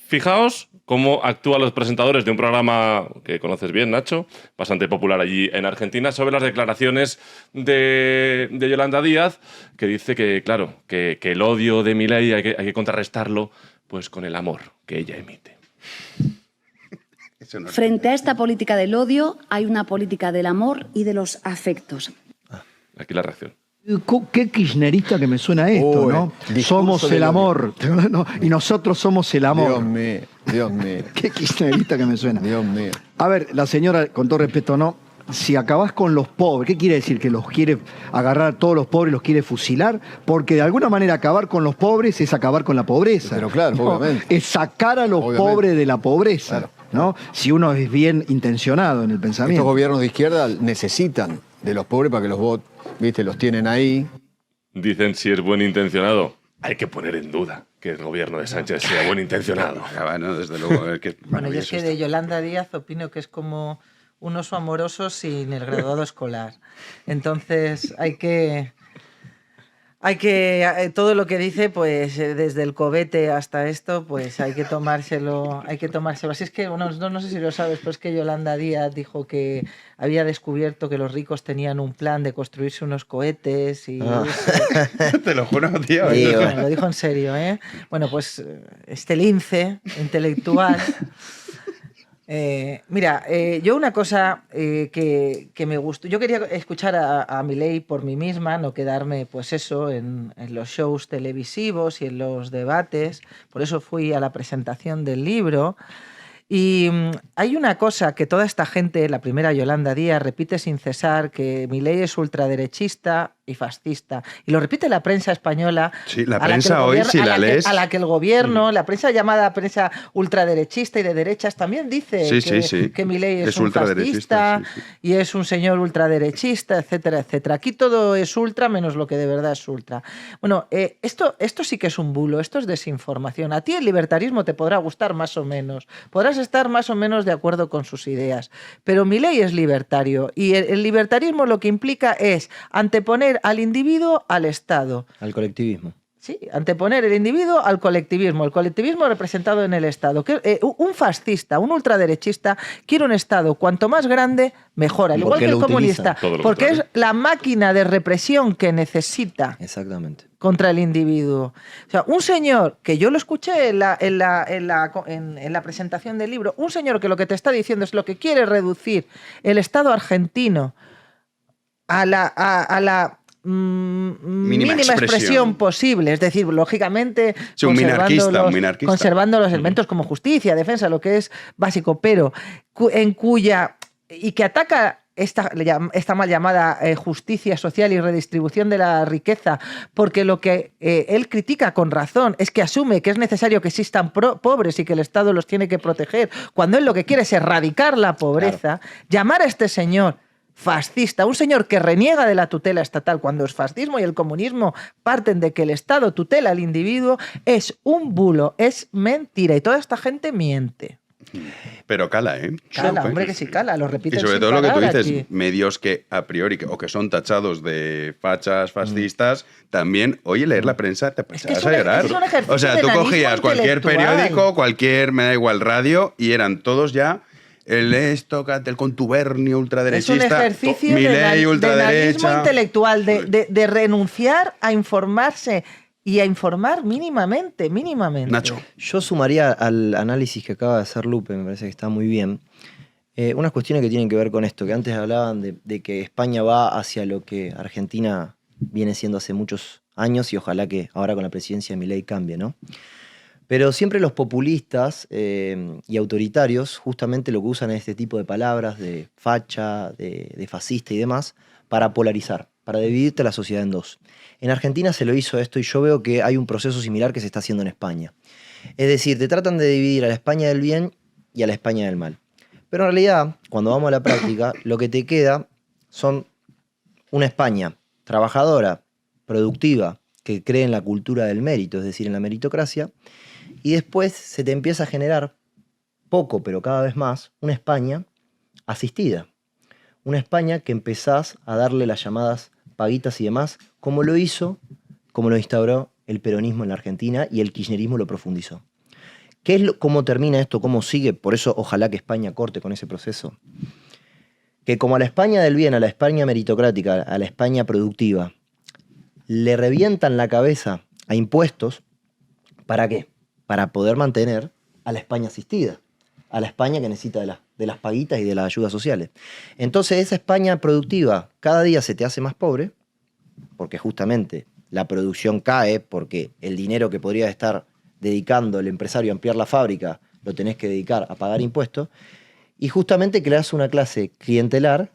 Fijaos cómo actúan los presentadores de un programa que conoces bien, Nacho, bastante popular allí en Argentina, sobre las declaraciones de Yolanda Díaz, que dice que, claro, que el odio de Milei hay que contrarrestarlo pues con el amor que ella emite. Frente a esta política del odio, hay una política del amor y de los afectos. Aquí la reacción. Qué kirchnerista que me suena esto, ¿no? Somos el amor. Y nosotros somos el amor. Dios mío. Qué kirchnerista que me suena. Dios mío. A ver, la señora, con todo respeto, no. Si acabás con los pobres, ¿qué quiere decir? ¿Que los quiere agarrar a todos los pobres y los quiere fusilar? Porque de alguna manera acabar con los pobres es acabar con la pobreza. Pero claro, obviamente. Es sacar a los pobres de la pobreza, claro. ¿No? Si uno es bien intencionado en el pensamiento. Estos gobiernos de izquierda necesitan de los pobres para que los votos, ¿viste? Los tienen ahí. Dicen, si es buen intencionado, hay que poner en duda que el gobierno de Sánchez sea buen intencionado. Bueno, desde luego. Bueno, yo es que de Yolanda Díaz opino que es como un oso amoroso sin el graduado escolar. Entonces todo lo que dice, pues desde el cobete hasta esto, pues hay que tomárselo así. Es que no sé si lo sabes, pero es que Yolanda Díaz dijo que había descubierto que los ricos tenían un plan de construirse unos cohetes y te lo juro, tío. Bueno, lo dijo en serio, ¿eh? Bueno, pues este lince intelectual. Mira, yo una cosa que me gustó, yo quería escuchar a Milei por mí misma, no quedarme pues eso en los shows televisivos y en los debates, por eso fui a la presentación del libro. Y hay una cosa que toda esta gente, la primera Yolanda Díaz, repite sin cesar, que Milei es ultraderechista y fascista. Y lo repite la prensa española. Sí, la prensa hoy, si la lees... A la que el gobierno, la prensa llamada prensa ultraderechista y de derechas, también dice que Milei es un fascista y es un señor ultraderechista, etcétera, etcétera. Aquí todo es ultra menos lo que de verdad es ultra. Bueno, esto sí que es un bulo, esto es desinformación. A ti el libertarismo te podrá gustar más o menos, podrás estar más o menos de acuerdo con sus ideas, pero Milei es libertario y el libertarismo lo que implica es anteponer al individuo al Estado. Al colectivismo. Sí, anteponer el individuo al colectivismo, el colectivismo representado en el Estado. Un fascista, un ultraderechista quiere un Estado cuanto más grande, mejor, al igual que el comunista, porque es la máquina de represión que necesita. Exactamente. Contra el individuo. O sea, un señor, que yo lo escuché en la presentación del libro, un señor que lo que te está diciendo es lo que quiere reducir el Estado argentino a la mínima expresión posible, es decir, lógicamente conservando los elementos como justicia, defensa, lo que es básico, pero y que ataca esta mal llamada justicia social y redistribución de la riqueza, porque lo que él critica con razón es que asume que es necesario que existan pobres y que el Estado los tiene que proteger, cuando él lo que quiere es erradicar la pobreza. Claro. Llamar a este señor fascista, un señor que reniega de la tutela estatal cuando el fascismo y el comunismo parten de que el Estado tutela al individuo, es un bulo, es mentira y toda esta gente miente. Pero cala, ¿eh? Cala, hombre, que sí cala, lo repiten. Y sobre sin todo lo que tú parar dices, aquí. medios que a priori o que son tachados de fachas fascistas, también, oye, leer la prensa te vas a llorar. es un ejercicio O sea, de tú enanismo cogías cualquier intelectual. periódico, cualquier, me da igual, radio, y eran todos ya el contubernio ultraderechista, Es un ejercicio Milei, de enanismo ultraderecha. intelectual, de renunciar a informarse y a informar mínimamente. Nacho. Yo sumaría al análisis que acaba de hacer Lupe, me parece que está muy bien, unas cuestiones que tienen que ver con esto, que antes hablaban de que España va hacia lo que Argentina viene siendo hace muchos años y ojalá que ahora con la presidencia de Milei cambie, ¿no? Pero siempre los populistas y autoritarios justamente lo que usan es este tipo de palabras de facha, de fascista y demás para polarizar, para dividirte la sociedad en dos. En Argentina se lo hizo esto y yo veo que hay un proceso similar que se está haciendo en España. Es decir, te tratan de dividir a la España del bien y a la España del mal. Pero en realidad, cuando vamos a la práctica, lo que te queda son una España trabajadora, productiva, que cree en la cultura del mérito, es decir, en la meritocracia, y después se te empieza a generar, poco pero cada vez más, una España asistida. Una España que empezás a darle las llamadas paguitas y demás, como lo instauró el peronismo en la Argentina y el kirchnerismo lo profundizó. ¿Cómo termina esto? ¿Cómo sigue? Por eso ojalá que España corte con ese proceso. Que como a la España del bien, a la España meritocrática, a la España productiva, le revientan la cabeza a impuestos, ¿para qué? Para poder mantener a la España asistida, a la España que necesita de las paguitas y de las ayudas sociales. Entonces esa España productiva cada día se te hace más pobre, porque justamente la producción cae, porque el dinero que podría estar dedicando el empresario a ampliar la fábrica lo tenés que dedicar a pagar impuestos, y justamente creas una clase clientelar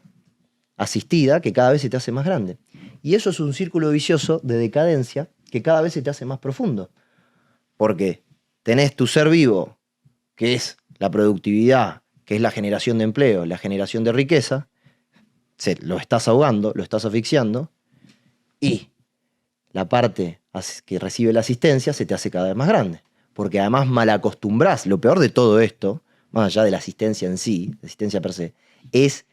asistida que cada vez se te hace más grande. Y eso es un círculo vicioso de decadencia que cada vez se te hace más profundo. Porque tenés tu ser vivo, que es la productividad, que es la generación de empleo, la generación de riqueza, lo estás ahogando, lo estás asfixiando, y la parte que recibe la asistencia se te hace cada vez más grande. Porque además malacostumbras, lo peor de todo esto, más allá de la asistencia en sí, la asistencia per se, es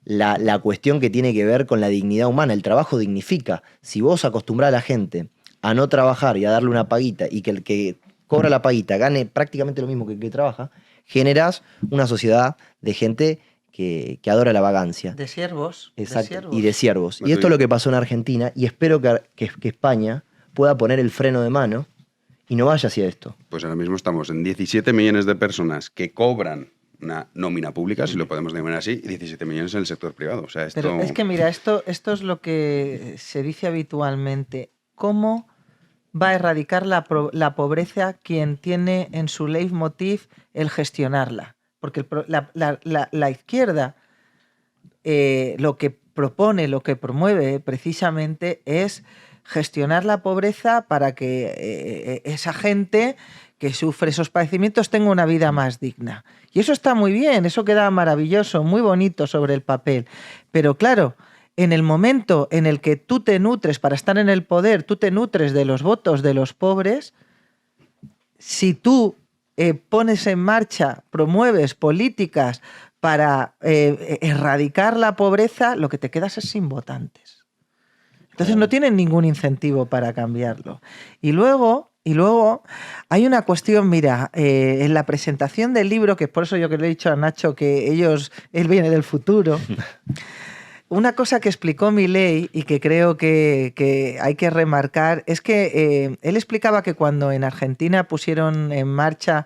la cuestión que tiene que ver con la dignidad humana. El trabajo dignifica. Si vos acostumbrás a la gente a no trabajar y a darle una paguita y que el que cobra la paguita gane prácticamente lo mismo que el que trabaja, generás una sociedad de gente que adora la vagancia. De siervos. Exacto, y de siervos. Y esto es lo que pasó en Argentina y espero que España pueda poner el freno de mano y no vaya hacia esto. Pues ahora mismo estamos en 17 millones de personas que cobran una nómina pública, si lo podemos denominar así, y 17 millones en el sector privado. O sea, esto... Pero es que mira, esto es lo que se dice habitualmente. ¿Cómo va a erradicar la pobreza quien tiene en su leitmotiv el gestionarla? Porque la izquierda lo que propone, lo que promueve precisamente es gestionar la pobreza para que esa gente que sufre esos padecimientos tenga una vida más digna. Y eso está muy bien, eso queda maravilloso, muy bonito sobre el papel. Pero claro, en el momento en el que tú te nutres, para estar en el poder, tú te nutres de los votos de los pobres, si tú pones en marcha, promueves políticas para erradicar la pobreza, lo que te quedas es sin votantes. Entonces no tienen ningún incentivo para cambiarlo. Y luego hay una cuestión, mira, en la presentación del libro, que por eso yo que le he dicho a Nacho que él viene del futuro, una cosa que explicó Milei y que creo que hay que remarcar es que él explicaba que cuando en Argentina pusieron en marcha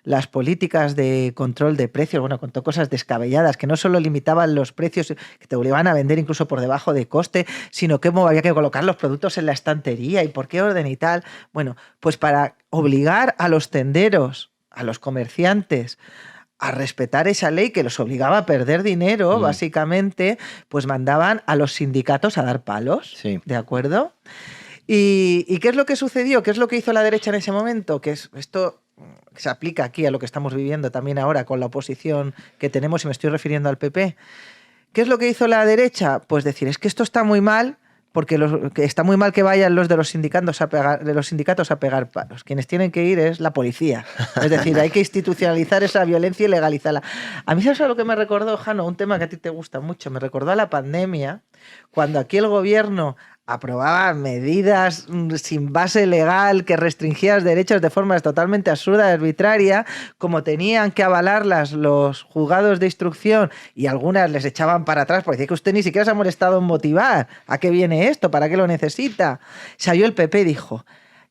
las políticas de control de precios, bueno, contó cosas descabelladas, que no solo limitaban los precios, que te obligaban a vender incluso por debajo de coste, sino que había que colocar los productos en la estantería y por qué orden y tal. Bueno, pues para obligar a los tenderos, a los comerciantes, a respetar esa ley que los obligaba a perder dinero, básicamente, pues mandaban a los sindicatos a dar palos, sí. ¿De acuerdo? ¿Y qué es lo que sucedió? ¿Qué es lo que hizo la derecha en ese momento? Que es esto que se aplica aquí a lo que estamos viviendo también ahora con la oposición que tenemos, y me estoy refiriendo al PP, ¿Qué es lo que hizo la derecha? Pues decir, es que esto está muy mal, porque que está muy mal que vayan los de los sindicatos a pegar palos. Quienes tienen que ir es la policía. Es decir, hay que institucionalizar esa violencia y legalizarla. A mí, ¿sabes a lo que me recordó, Jano? Un tema que a ti te gusta mucho. Me recordó a la pandemia, cuando aquí el gobierno aprobaba medidas sin base legal que restringían derechos de forma totalmente absurda y arbitraria, como tenían que avalarlas los juzgados de instrucción y algunas les echaban para atrás porque decía que usted ni siquiera se ha molestado en motivar a qué viene esto, para qué lo necesita. Salió el PP y dijo,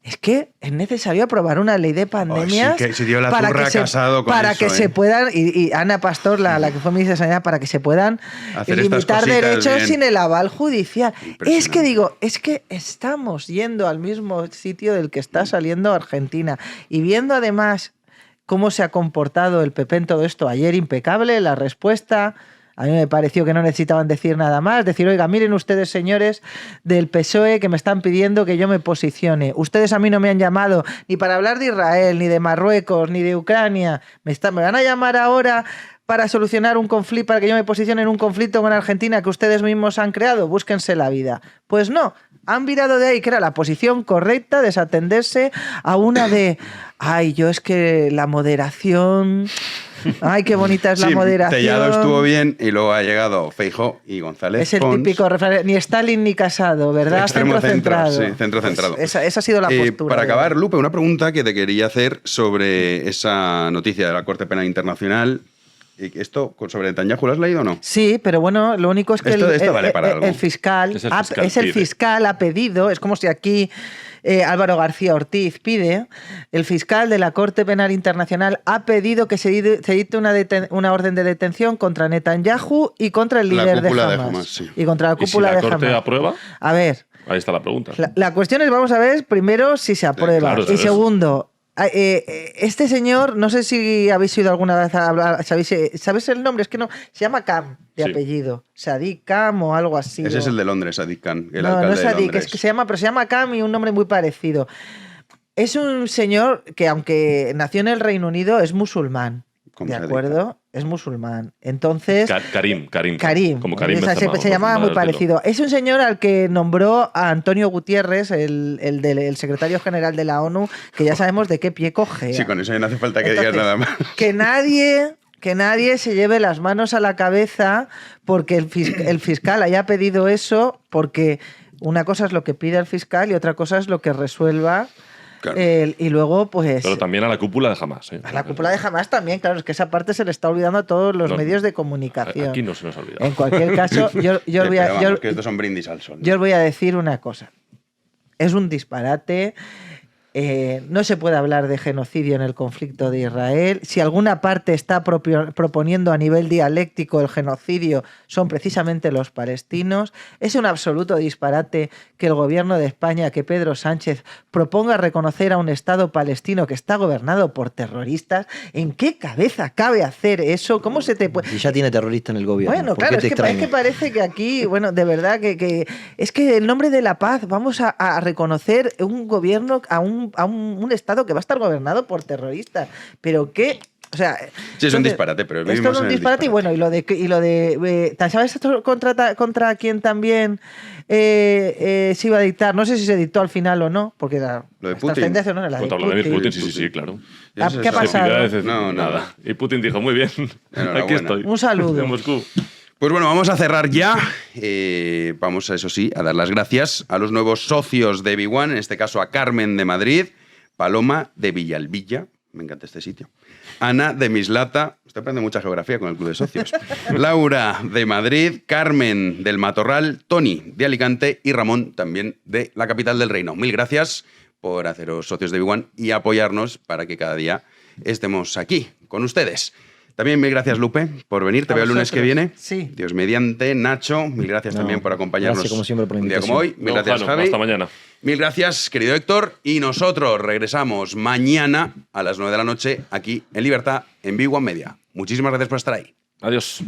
es que es necesario aprobar una ley de pandemias sí, que se dio la zurra casado con para eso, que se puedan, y Ana Pastor, la que fue ministra de Sanidad, para que se puedan hacer limitar derechos bien. Sin el aval judicial. Es que digo, es que estamos yendo al mismo sitio del que está saliendo Argentina y viendo además cómo se ha comportado el PP en todo esto. Ayer impecable la respuesta. A mí me pareció que no necesitaban decir nada más. Decir, oiga, miren ustedes, señores del PSOE, que me están pidiendo que yo me posicione. Ustedes a mí no me han llamado ni para hablar de Israel, ni de Marruecos, ni de Ucrania. Me van a llamar ahora para solucionar un conflicto, para que yo me posicione en un conflicto con Argentina que ustedes mismos han creado. Búsquense la vida. Pues no. Han virado de ahí, que era la posición correcta, desatenderse a una de, ay, yo es que la moderación... Ay, qué bonita es la moderación. Tellado estuvo bien y luego ha llegado Feijóo y González Es el Pons. típico refrán, ni Stalin ni Casado, ¿verdad? Extremo centrado. Sí, centro centrado. Pues esa ha sido la postura. Para acabar, Lupe, una pregunta que te quería hacer sobre esa noticia de la Corte Penal Internacional. ¿Esto sobre Netanyahu lo has leído o no? Sí, pero bueno, lo único es que esto vale para algo. el fiscal ha pedido, es como si aquí Álvaro García Ortiz pide, el fiscal de la Corte Penal Internacional ha pedido que se dicte una orden de detención contra Netanyahu y contra el líder de Hamas. Sí. Y contra la cúpula de Hamas. ¿Y si la Corte aprueba? A ver. Ahí está la pregunta. La cuestión es, vamos a ver primero si se aprueba. Claro, y segundo... este señor, no sé si habéis oído alguna vez hablar, ¿sabéis el nombre? Es que no, se llama Khan de apellido, Sadiq Khan o algo así. Ese es el de Londres, Sadiq Khan, el no, alcalde no es Sadiq, de Londres. es que se llama Khan y un nombre muy parecido. Es un señor que, aunque nació en el Reino Unido, es musulmán. ¿De acuerdo? Es musulmán. Entonces... Karim. Como Karim se llamaba muy parecido. Es un señor al que nombró a Antonio Gutiérrez, el secretario general de la ONU, que ya sabemos de qué pie coge. Sí, con eso ya no hace falta que digas nada más. Que nadie se lleve las manos a la cabeza porque el fiscal haya pedido eso, porque una cosa es lo que pide el fiscal y otra cosa es lo que resuelva. Claro. Y luego, pues... Pero también a la cúpula de Hamas. A la cúpula de Hamas también, claro, es que esa parte se le está olvidando a todos los medios de comunicación. Aquí no se nos olvida. En cualquier caso, yo que estos son brindis al sol. Yo os voy a decir una cosa. Es un disparate. No se puede hablar de genocidio en el conflicto de Israel. Si alguna parte está proponiendo a nivel dialéctico el genocidio, son precisamente los palestinos. Es un absoluto disparate que el gobierno de España, que Pedro Sánchez, proponga reconocer a un Estado palestino que está gobernado por terroristas. ¿En qué cabeza cabe hacer eso? ¿Cómo se te puede...? Y ya tiene terrorista en el gobierno. Bueno, claro, es que parece que aquí, bueno, de verdad que es que en nombre de la paz vamos a reconocer un gobierno a un Estado que va a estar gobernado por terroristas. Pero qué... O sea, sí, es un disparate, pero es todo un disparate. Y bueno, y lo de ¿sabes contra quién también se iba a dictar? No sé si se dictó al final o no, porque lo de Putin. Contra Vladimir Putin, sí, claro. ¿Qué ha pasado? No, nada. Y Putin dijo, muy bien, aquí estoy. Un saludo. En Moscú. Pues bueno, vamos a cerrar ya. Vamos, eso sí, a dar las gracias a los nuevos socios de Big One, en este caso a Carmen de Madrid, Paloma de Villalbilla, me encanta este sitio, Ana de Mislata, usted aprende mucha geografía con el Club de Socios, Laura de Madrid, Carmen del Matorral, Tony de Alicante y Ramón también de la capital del reino. Mil gracias por haceros socios de Big One y apoyarnos para que cada día estemos aquí con ustedes. También mil gracias, Lupe, por venir. Te veo el lunes que viene. Sí. Dios mediante. Nacho, mil gracias también por acompañarnos. Gracias, como siempre, por la un día como hoy. Mil gracias, Jano, Javi. hasta mañana. Mil gracias, querido Héctor. Y nosotros regresamos mañana a las 9 de la noche aquí en Libertad, en Big One Media. Muchísimas gracias por estar ahí. Adiós.